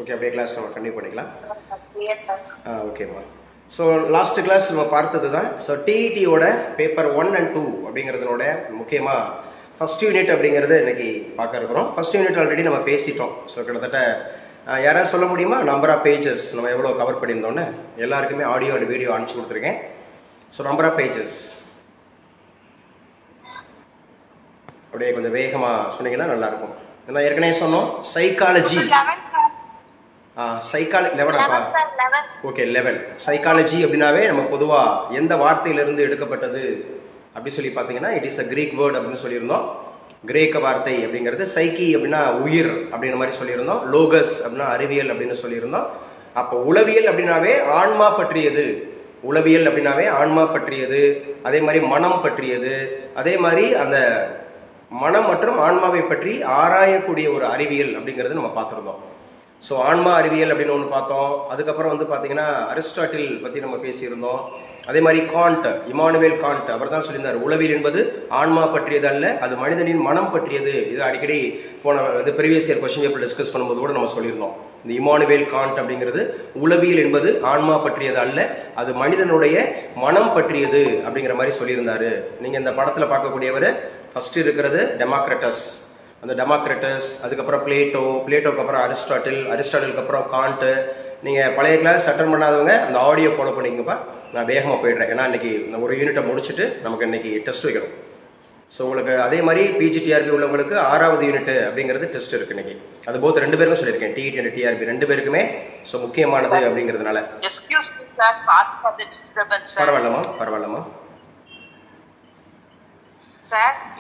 Okay, அப்படியே class நம்ம continue பண்ணிக்கலாம். Yes, sir. ஓகேம்மா. ஸோ லாஸ்ட் கிளாஸ் நம்ம பார்த்தது தான். ஸோ டிஇடியோட பேப்பர் 1 and 2 அப்படிங்கிறதுனோட முக்கியமாக ஃபஸ்ட் யூனிட் அப்படிங்கிறது இன்னைக்கு பார்க்க இருக்கிறோம். ஃபஸ்ட் யூனிட் ஆல்ரெடி நம்ம பேசிட்டோம். ஸோ கிட்டத்தட்ட யாராவது சொல்ல முடியுமா நம்பர் ஆஃப் பேஜஸ் நம்ம எவ்வளோ கவர் பண்ணியிருந்தோன்னு? எல்லாருக்குமே ஆடியோ அண்ட் வீடியோ அனுப்பிச்சி கொடுத்துருக்கேன். ஸோ நம்பர் ஆஃப் பேஜஸ் அப்படியே கொஞ்சம் வேகமாக சொன்னீங்கன்னா நல்லாயிருக்கும். ஏன்னா ஏற்கனவே சொன்னோம் சைக்காலஜி. Psychology 11 okay 11. சைக்காலஜி அப்படின்னாவே நம்ம பொதுவாக எந்த வார்த்தையிலிருந்து எடுக்கப்பட்டது அப்படி சொல்லி பார்த்தீங்கன்னா it is a Greek word அப்படின்னு சொல்லியிருந்தோம். கிரேக்க வார்த்தை அப்படிங்கிறது சைக்கி அப்படின்னா உயிர் அப்படின்ற மாதிரி சொல்லியிருந்தோம். லோகஸ் அப்படின்னா அறிவியல் அப்படின்னு சொல்லியிருந்தோம். அப்போ உளவியல் அப்படின்னாவே ஆன்மா பற்றியது, உளவியல் அப்படின்னாவே ஆன்மா பற்றியது, அதே மாதிரி மனம் பற்றியது, அதே மாதிரி அந்த மனம் மற்றும் ஆன்மாவை பற்றி ஆராயக்கூடிய ஒரு அறிவியல் அப்படிங்கிறது நம்ம பார்த்துருந்தோம். ஸோ ஆன்மா அறிவியல் அப்படின்னு ஒன்று பார்த்தோம். அதுக்கப்புறம் வந்து பார்த்தீங்கன்னா அரிஸ்டாட்டில் பற்றி நம்ம பேசியிருந்தோம். அதே மாதிரி காண்ட், இமானுவேல் காண்ட் அவர் தான் சொல்லியிருந்தார் உளவியல் என்பது ஆன்மா பற்றியது அல்ல, அது மனிதனின் மனம் பற்றியது. இது அடிக்கடி போன வந்து previous year question paper discuss பண்ணும்போது கூட நம்ம சொல்லியிருந்தோம். இந்த இமானுவேல் காண்ட் அப்படிங்கிறது உளவியல் என்பது ஆன்மா பற்றியது அல்ல, அது மனிதனுடைய மனம் பற்றியது அப்படிங்கிற மாதிரி சொல்லியிருந்தாரு. நீங்கள் இந்த படத்தில் பார்க்கக்கூடியவர் ஃபர்ஸ்ட் இருக்கிறது டெமோக்ரட்டஸ். அந்த டெமோக்ரட்டஸ், அதுக்கப்புறம் பிளேட்டோக்கு அப்புறம் அரிஸ்டாட்டிலுக்கு அப்புறம் காண்ட்டு. நீங்கள் பழைய கிளாஸ் அட்டன் பண்ணாதவங்க அந்த ஆடியோ ஃபாலோ பண்ணிங்கப்பா. நான் வேகமாக போயிடுறேன், ஏன்னா இன்றைக்கி ஒரு யூனிட்டை முடிச்சுட்டு நமக்கு இன்றைக்கி டெஸ்ட் வைக்கணும். ஸோ உங்களுக்கு அதே மாதிரி பிஜிடிஆர்பி உள்ளவங்களுக்கு 6வது யூனிட் அப்படிங்கிறது டெஸ்ட் இருக்குது இன்றைக்கி. அது போத் 2 பேருக்கும் சொல்லியிருக்கேன், டிஇடி அண்ட் டிஆர்பி 2 பேருக்குமே. ஸோ முக்கியமானது அப்படிங்கிறதுனால பரவாயில்லம்மா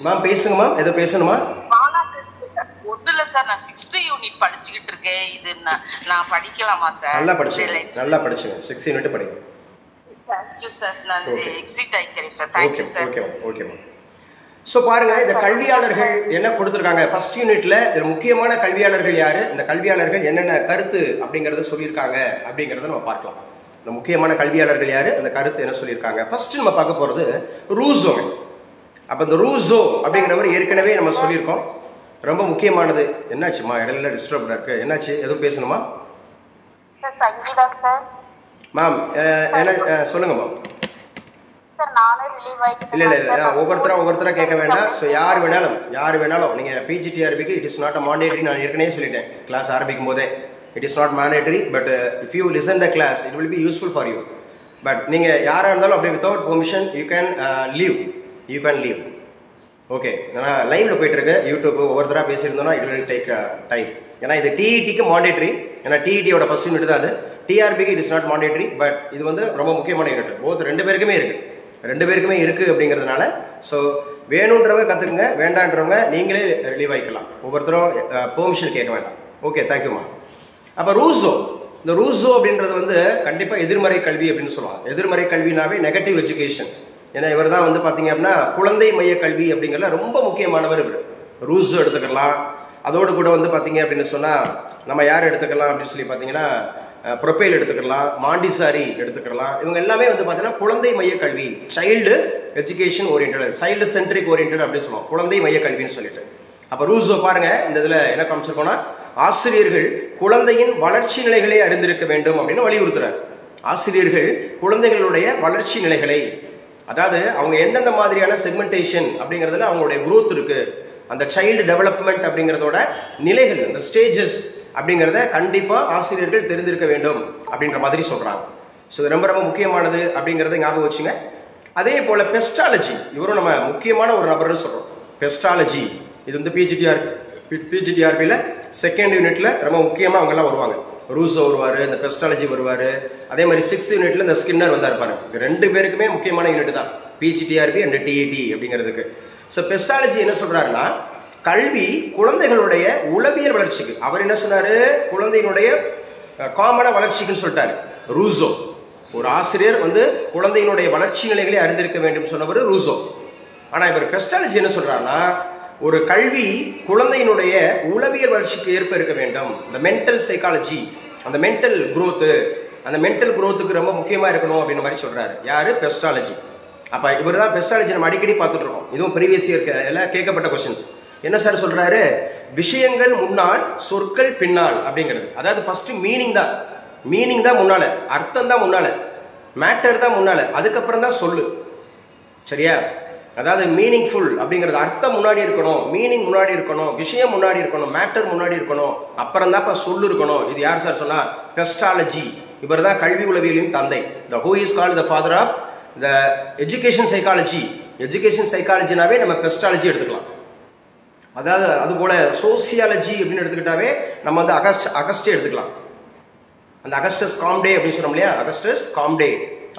மேம் பேசுங்கம்மா. எதோ பேசணுமா? ஒண்ணுல சார், நான் 6th யூனிட் படிச்சுக்கிட்டு இருக்கேன். இது நான் படிக்கலாமா சார்? நல்லா படிச்சுங்க 6th யூனிட் படிங்க. தேங்க்யூ சார், நான் எக்ஸிட் ஆயிக்கிறேன். Thank you sir. ஓகேம்மா. ஸோ பாருங்க, இந்த கல்வியாளர்கள் என்ன கொடுத்துருக்காங்க ஃபர்ஸ்ட் யூனிட்ல. இதில் முக்கியமான கல்வியாளர்கள் யாரு, இந்த கல்வியாளர்கள் என்னென்ன கருத்து அப்படிங்கறத சொல்லியிருக்காங்க அப்படிங்கறத நம்ம பார்க்கலாம். இந்த முக்கியமான கல்வியாளர்கள் யாரு, அந்த கருத்து என்ன சொல்லியிருக்காங்க. ஃபர்ஸ்ட் நம்ம பார்க்க போறது ரூசோ. அப்ப இந்த ரூசோ அப்படிங்கிறவர் ஏற்கனவே நம்ம சொல்லியிருக்கோம், ரொம்ப முக்கியமானது. என்னாச்சுமா இடையில டிஸ்டர்ப் இருக்கு, என்னாச்சு? எதுவும் பேசணுமா மேம்? என்ன சொல்லுங்க மேம். இல்ல ஒவ்வொருத்தரா கேட்க வேண்டாம். ஸோ யார் வேணாலும் நீங்க பிஜிடிஆர்பிக்கு it is not a mandatory. நான் ஏற்கனவே சொல்லிட்டேன் கிளாஸ் ஆரம்பிக்கும் போதே, it is not mandatory. But if you listen the class it will be useful for you. But நீங்க யாரா இருந்தாலும் அப்படியே without permission you can leave. Okay, ஆனால் லைவ்ல போயிட்டு இருக்கு யூடியூப். ஒவ்வொருத்தராக பேசியிருந்தோம்னா இட் வில் டேக் டைம். ஏன்னா இது டிஇடிக்கு மாண்டேட்டரி. ஏன்னா டிஇடியோட ஃபர்ஸ்ட் யூனிட் தான் அது. டிஆர்பிக்கு it is not mandatory. But இது வந்து ரொம்ப முக்கியமான யூனிட். போத் 2 பேருக்குமே இருக்கு அப்படிங்கிறதுனால ஸோ வேணுன்றவங்க கற்றுக்குங்க, வேண்டான்றவங்க நீங்களே ரிலீவ் ஆகிக்கலாம். ஒவ்வொருத்தரும் பெர்மிஷன் கேட்க வேண்டாம். ஓகே, தேங்க்யூமா. அப்போ இந்த ரூசோ அப்படின்றது வந்து கண்டிப்பாக எதிர்மறை கல்வி அப்படின்னு சொல்லுவாங்க. எதிர்மறை கல்வினாவே நெகட்டிவ் எஜுகேஷன். ஏன்னா இவர் தான் வந்து பார்த்தீங்க அப்படின்னா குழந்தை மைய கல்வி அப்படிங்கிறதுல ரொம்ப முக்கியமானவர் இவர். ரூசோ எடுத்துக்கலாம். அதோடு கூட வந்து பார்த்தீங்க அப்படின்னு சொன்னால் நம்ம யார் எடுத்துக்கலாம் அப்படின்னு சொல்லி பார்த்தீங்கன்னா ப்ரொபைல் எடுத்துக்கலாம், மாண்டிசாரி எடுத்துக்கலாம். இவங்க எல்லாமே வந்து பார்த்தீங்கன்னா குழந்தை மைய கல்வி, child education oriented, child centric oriented அப்படின்னு சொல்லுவோம், குழந்தை மைய கல்வின்னு சொல்லிட்டு. அப்போ ரூசோ பாருங்க, இந்த இதில் என்ன காமிச்சிருக்கோம்னா ஆசிரியர்கள் குழந்தையின் வளர்ச்சி நிலைகளை அறிந்திருக்க வேண்டும் அப்படின்னு வலியுறுத்துறாரு. ஆசிரியர்கள் குழந்தைகளுடைய வளர்ச்சி நிலைகளை, அதாவது அவங்க எந்தெந்த மாதிரியான செக்மெண்டேஷன் அப்படிங்கிறதுல அவங்களுடைய குரோத் இருக்கு, அந்த சைல்டு டெவலப்மெண்ட் அப்படிங்கிறதோட நிலைகள், அந்த ஸ்டேஜஸ் அப்படிங்கிறத கண்டிப்பாக ஆசிரியர்கள் தெரிந்திருக்க வேண்டும் அப்படின்ற மாதிரி சொல்கிறாங்க. ஸோ இது ரொம்ப முக்கியமானது அப்படிங்கிறத ஞாபகம் வச்சுங்க. அதே போல் பெஸ்டாலஜி, இவரும் நம்ம முக்கியமான ஒரு நபர்னு சொல்கிறோம். பெஸ்டாலஜி இது வந்து பிஜிடிஆர்பியில் 2nd யூனிட்ல ரொம்ப முக்கியமாக அவங்கெல்லாம் வருவாங்க. ரூசோ வருவார், இந்த பெஸ்டாலஜி வருவார். அதே மாதிரி 6th யூனிட்ல இந்த ஸ்கின்னர் வந்தார் பாருங்க. இது 2 பேருக்குமே முக்கியமான யூனிட் தான், பிஜிடிஆர்பி அண்ட் டிஇடி அப்படிங்கிறதுக்கு. ஸோ பெஸ்டாலஜி என்ன சொல்றாருன்னா கல்வி குழந்தைகளுடைய உளவியல் வளர்ச்சிக்கு, அவர் என்ன சொன்னாரு, குழந்தையினுடைய காமன வளர்ச்சிக்குன்னு சொல்லிட்டாரு ரூசோ. ஒரு ஆசிரியர் வந்து குழந்தையினுடைய வளர்ச்சி நிலைகளை அறிந்திருக்க வேண்டும் சொன்னவர் ரூசோ. ஆனால் இவர் பெஸ்டாலஜி என்ன சொல்றாருன்னா ஒரு கல்வி குழந்தையினுடைய உளவியல் வளர்ச்சிக்கு ஏற்ப இருக்க வேண்டும். இந்த மென்டல் சைக்காலஜி, அந்த மென்டல் குரோத்து, அந்த மென்டல் குரோத்துக்கு ரொம்ப முக்கியமாக இருக்கணும் அப்படின்ற மாதிரி சொல்றாரு. யாரு? பெஸ்டாலஜி. அப்போ இவர் தான் பெஸ்டாலஜி நம்ம அடிக்கடி பார்த்துட்டு இருக்கோம். இதுவும் ப்ரீவியஸ் இயர் எல்லாம் கேட்கப்பட்ட கொஸ்டின்ஸ். என்ன சார் சொல்றாரு? விஷயங்கள் முன்னால், சொற்கள் பின்னால் அப்படிங்கிறது. அதாவது ஃபர்ஸ்ட் மீனிங் தான் முன்னால, அர்த்தம் தான் முன்னால, மேட்டர் தான் முன்னால, அதுக்கப்புறம் தான் சொல்லு. சரியா? அதாவது மீனிங்ஃபுல் அப்படிங்கிறது அர்த்தம் முன்னாடி இருக்கணும், மீனிங் முன்னாடி இருக்கணும், விஷயம் முன்னாடி இருக்கணும், மேட்டர் முன்னாடி இருக்கணும், அப்புறம் தான் சொல்லு இருக்கணும். இது யார் சார் சொன்னா? பெஸ்டாலஜி. இவர் தான் கல்வி உளவியலின் தந்தை. The who is called the father of the education psychology. Education சைக்காலஜினாவே நம்ம பெஸ்டாலஜி எடுத்துக்கலாம். அதாவது அதுபோல சோசியாலஜி அப்படின்னு எடுத்துக்கிட்டாவே நம்ம வந்து அகஸ்டே எடுத்துக்கலாம். அந்த அகஸ்டஸ் காம்டே அப்படின்னு சொன்னோம் இல்லையா, அகஸ்டஸ் காம்டே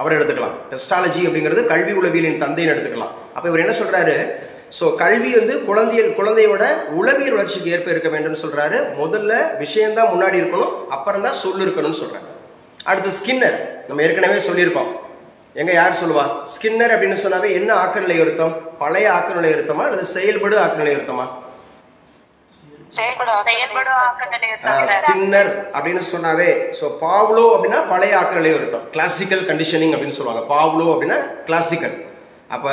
அவர் எடுத்துக்கலாம். பெஸ்டாலஜி அப்படிங்கிறது கல்வி உளவியலின் தந்தைன்னு எடுத்துக்கலாம். அப்போ இவர் என்ன சொல்றாரு? ஸோ கல்வி வந்து குழந்தையோட உளவியல் வளர்ச்சிக்கு ஏற்ப இருக்க வேண்டும்னு சொல்றாரு. முதல்ல விஷயம்தான் முன்னாடி இருக்கணும், அப்புறம் தான் சொல்லு இருக்கணும்னு சொல்றாரு. அடுத்து ஸ்கின்னர், நம்ம ஏற்கனவே சொல்லியிருக்கோம். எங்க யார் சொல்லுவா? ஸ்கின்னர் அப்படின்னு சொன்னாவே என்ன ஆக்கநிலை அர்த்தம்? பழைய ஆக்கநிலை அர்த்தமா அல்லது செயல்படு ஆக்கநிலை அர்த்தமா? ஸ்கின்னர் அப்படின்னு சொன்னாவே பாவ்லோ அப்படின்னா பழைய ஆக்கநிலை அர்த்தம், கிளாசிக்கல் கண்டிஷனிங் அப்படின்னு சொல்லுவாங்க. பாவ்லோ அப்படின்னா கிளாசிக்கல். அப்ப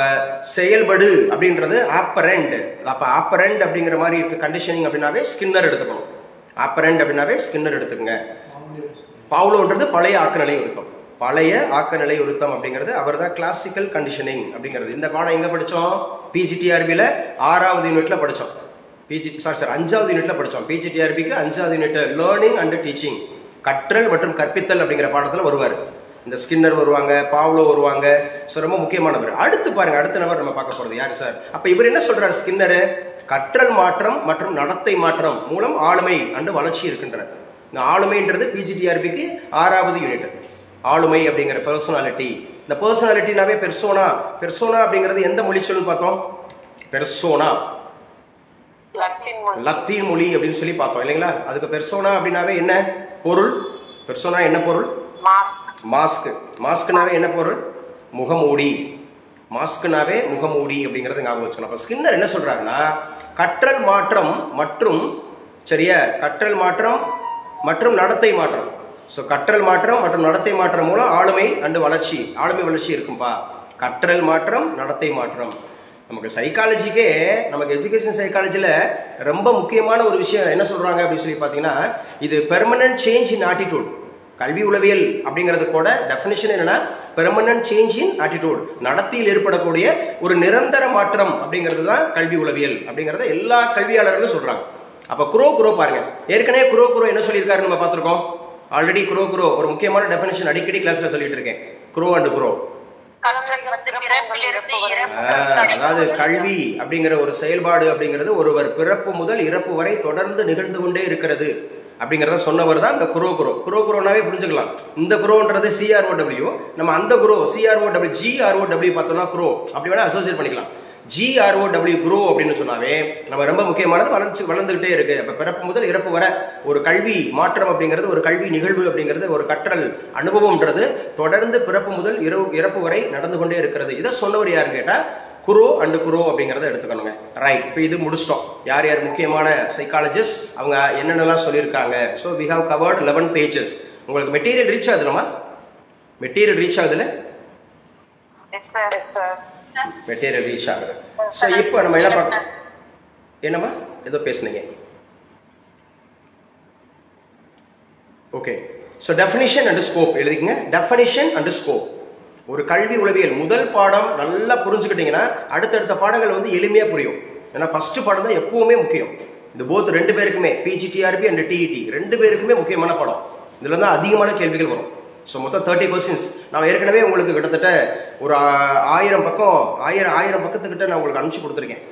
செயல்படு அப்படின்றது ஆப்பரண்ட். அப்ப ஆப்பரண்ட் அப்படிங்கிற மாதிரி இருக்கு கண்டிஷனிங் அப்படின்னாவே ஸ்கின்னர் எடுத்துக்கணும். ஆப்பரண்ட் அப்படின்னாவே ஸ்கின்னர் எடுத்துக்கோங்க. பாவ்லோன்றது பழைய ஆக்கநிலை அர்த்தம். பழைய ஆக்கநிலை உருத்தம் அப்படிங்கிறது அவர் தான் கிளாசிக்கல் கண்டிஷனிங் அப்படிங்கிறது. இந்த பாடம் எங்க படித்தோம்? பிஜிடிஆர்பியில் 6வது யூனிட்ல படித்தோம். 5வது யூனிட்ல படித்தோம். பிஜிடிஆர்பிக்கு 5வது யூனிட் லேர்னிங் அண்ட் டீச்சிங், கற்றல் மற்றும் கற்பித்தல் அப்படிங்கிற பாடத்தில் வருவார். இந்த ஸ்கின்னர் வருவாங்க, பாவ்லோ வருவாங்க. ஸோ ரொம்ப முக்கியமானவர். அடுத்து பாருங்க, அடுத்த நபர் நம்ம பார்க்க போகிறது யார் சார்? அப்போ இவர் என்ன சொல்றாரு? ஸ்கின்னர் கற்றல் மாற்றம் மற்றும் நடத்தை மாற்றம் மூலம் ஆளுமை அண்டு வளர்ச்சி இருக்கின்றார். இந்த ஆளுமைன்றது பிஜிடிஆர்பிக்கு 6வது யூனிட். ஆளுமை அப்படிங்கிற பர்சனாலிட்டி. இந்த பர்சனாலிட்டினாவே பெர்சோனா அப்படிங்கிறது எந்த மொழி சொல்லுன்னு பார்த்தோம்? பெர்சோனா லத்தீன் மொழி அப்படின்னு சொல்லி பார்த்தோம் இல்லைங்களா? அதுக்கு பெர்சோனா அப்படின்னாவே என்ன பொருள்? பெர்சோனா என்ன பொருள்? மாஸ்க். மாஸ்க்னாவே என்ன பொருள்? முகமூடி. மாஸ்க்னாவே முகமூடி அப்படிங்கிறது ஞாபகம் வச்சுக்கணும். அப்போ ஸ்கின்னர் என்ன சொல்றாருன்னா, கற்றல் மாற்றம் மற்றும் சரியா, கற்றல் மாற்றம் மற்றும் நடத்தை மாற்றம். ஸோ கற்றல் மாற்றம் மற்றும் நடத்தை மாற்றம் மூலம் ஆளுமை அண்டு வளர்ச்சி, ஆளுமை வளர்ச்சி இருக்கும்பா. கற்றல் மாற்றம், நடத்தை மாற்றம். நமக்கு சைக்காலஜிக்கே, நமக்கு எஜுகேஷன் சைக்காலஜியில் ரொம்ப முக்கியமான ஒரு விஷயம் என்ன சொல்கிறாங்க அப்படின்னு சொல்லி பார்த்தீங்கன்னா, இது பெர்மனன்ட் சேஞ்ச் இன் ஆட்டிடியூட். கல்வி உளவியல் அப்படிங்கிறது கூட டெஃபினிஷன் என்னன்னா, பெர்மனன்ட் சேஞ்ச் இன் ஆட்டிடியூட், நடத்தையில் ஏற்படக்கூடிய ஒரு நிரந்தர மாற்றம் அப்படிங்கிறது தான் கல்வி உளவியல் அப்படிங்கிறத எல்லா கல்வியாளர்களும் சொல்கிறாங்க. அப்போ குரோ பாருங்க, ஏற்கனவே குரோ என்ன சொல்லியிருக்காருன்னு நம்ம பார்த்துருக்கோம். ஆல்ரெடி குரோ ஒரு முக்கியமான டெஃபினிஷன் அடிக்கடி கிளாஸ்ல சொல்லிட்டு இருக்கேன். குரோ அண்ட் குரோ, அதாவது கல்வி அப்படிங்கிற ஒரு செயல்பாடு அப்படிங்கிறது ஒருவர் பிறப்பு முதல் இறப்பு வரை தொடர்ந்து நிகழ்ந்து கொண்டே இருக்கிறது அப்படிங்கிறத சொன்னவர் தான் இந்த குரோனாவே புரிஞ்சுக்கலாம். இந்த குரோன்றது CROW, நம்ம அந்த குரோ CROW GROW பார்த்தோம்னா குரோ அப்படி வேணா அசோசியேட் பண்ணிக்கலாம். GROW குரோ அப்படின்னு சொன்னாவே நம்ம ரொம்ப முக்கியமானது வளர்ந்துகிட்டே இருக்கு. அப்ப பிறப்பு முதல் இறப்பு வரை ஒரு கல்வி மாற்றம் அப்படிங்கிறது, ஒரு கல்வி நிகழ்வு அப்படிங்கிறது, ஒரு கற்றல் அனுபவம்ன்றது தொடர்ந்து பிறப்பு முதல் இறப்பு வரை நடந்து கொண்டே இருக்கிறது. இதை சொன்னவர் யாருன்னு கேட்டா குரோ அண்ட் குரோ அப்படிங்கிறத எடுத்துக்கணுங்க. ரைட், இப்போ இது முடிச்சிட்டோம். யார் யார் முக்கியமான சைக்காலஜிஸ்ட் அவங்க என்னென்னலாம் சொல்லியிருக்காங்க. So we have covered 11 pages. உங்களுக்கு மெட்டீரியல் ரீச் ஆகுதுலமா? மெட்டீரியல் ரீச் ஆகுதுல? மெட்டீரியல் ரீச் ஆகுது. ஸோ இப்போ நம்ம என்ன பார்க்கணும்? என்னம்மா ஏதோ பேசுனீங்க? Okay, so definition and scope எழுதிக்கங்க. Definition and scope. ஒரு கல்வி உளவியல் முதல் பாடம் நல்லா புரிஞ்சுக்கிட்டீங்கன்னா அடுத்தடுத்த பாடங்கள் வந்து எளிமையாக புரியும். ஏன்னா ஃபர்ஸ்ட் பாடம் தான் எப்பவுமே முக்கியம். இந்த போத் ரெண்டு பேருக்குமே, பிஜிடிஆர்பி அண்ட் டிஇடி ரெண்டு பேருக்குமே முக்கியமான பாடம். இதில் தான் அதிகமான கேள்விகள் வரும். ஸோ மொத்தம் 30 questions. நான் ஏற்கனவே உங்களுக்கு கிட்டத்தட்ட ஒரு 1000 பக்கத்துக்கிட்ட நான் உங்களுக்கு அனுப்பிச்சு கொடுத்துருக்கேன்.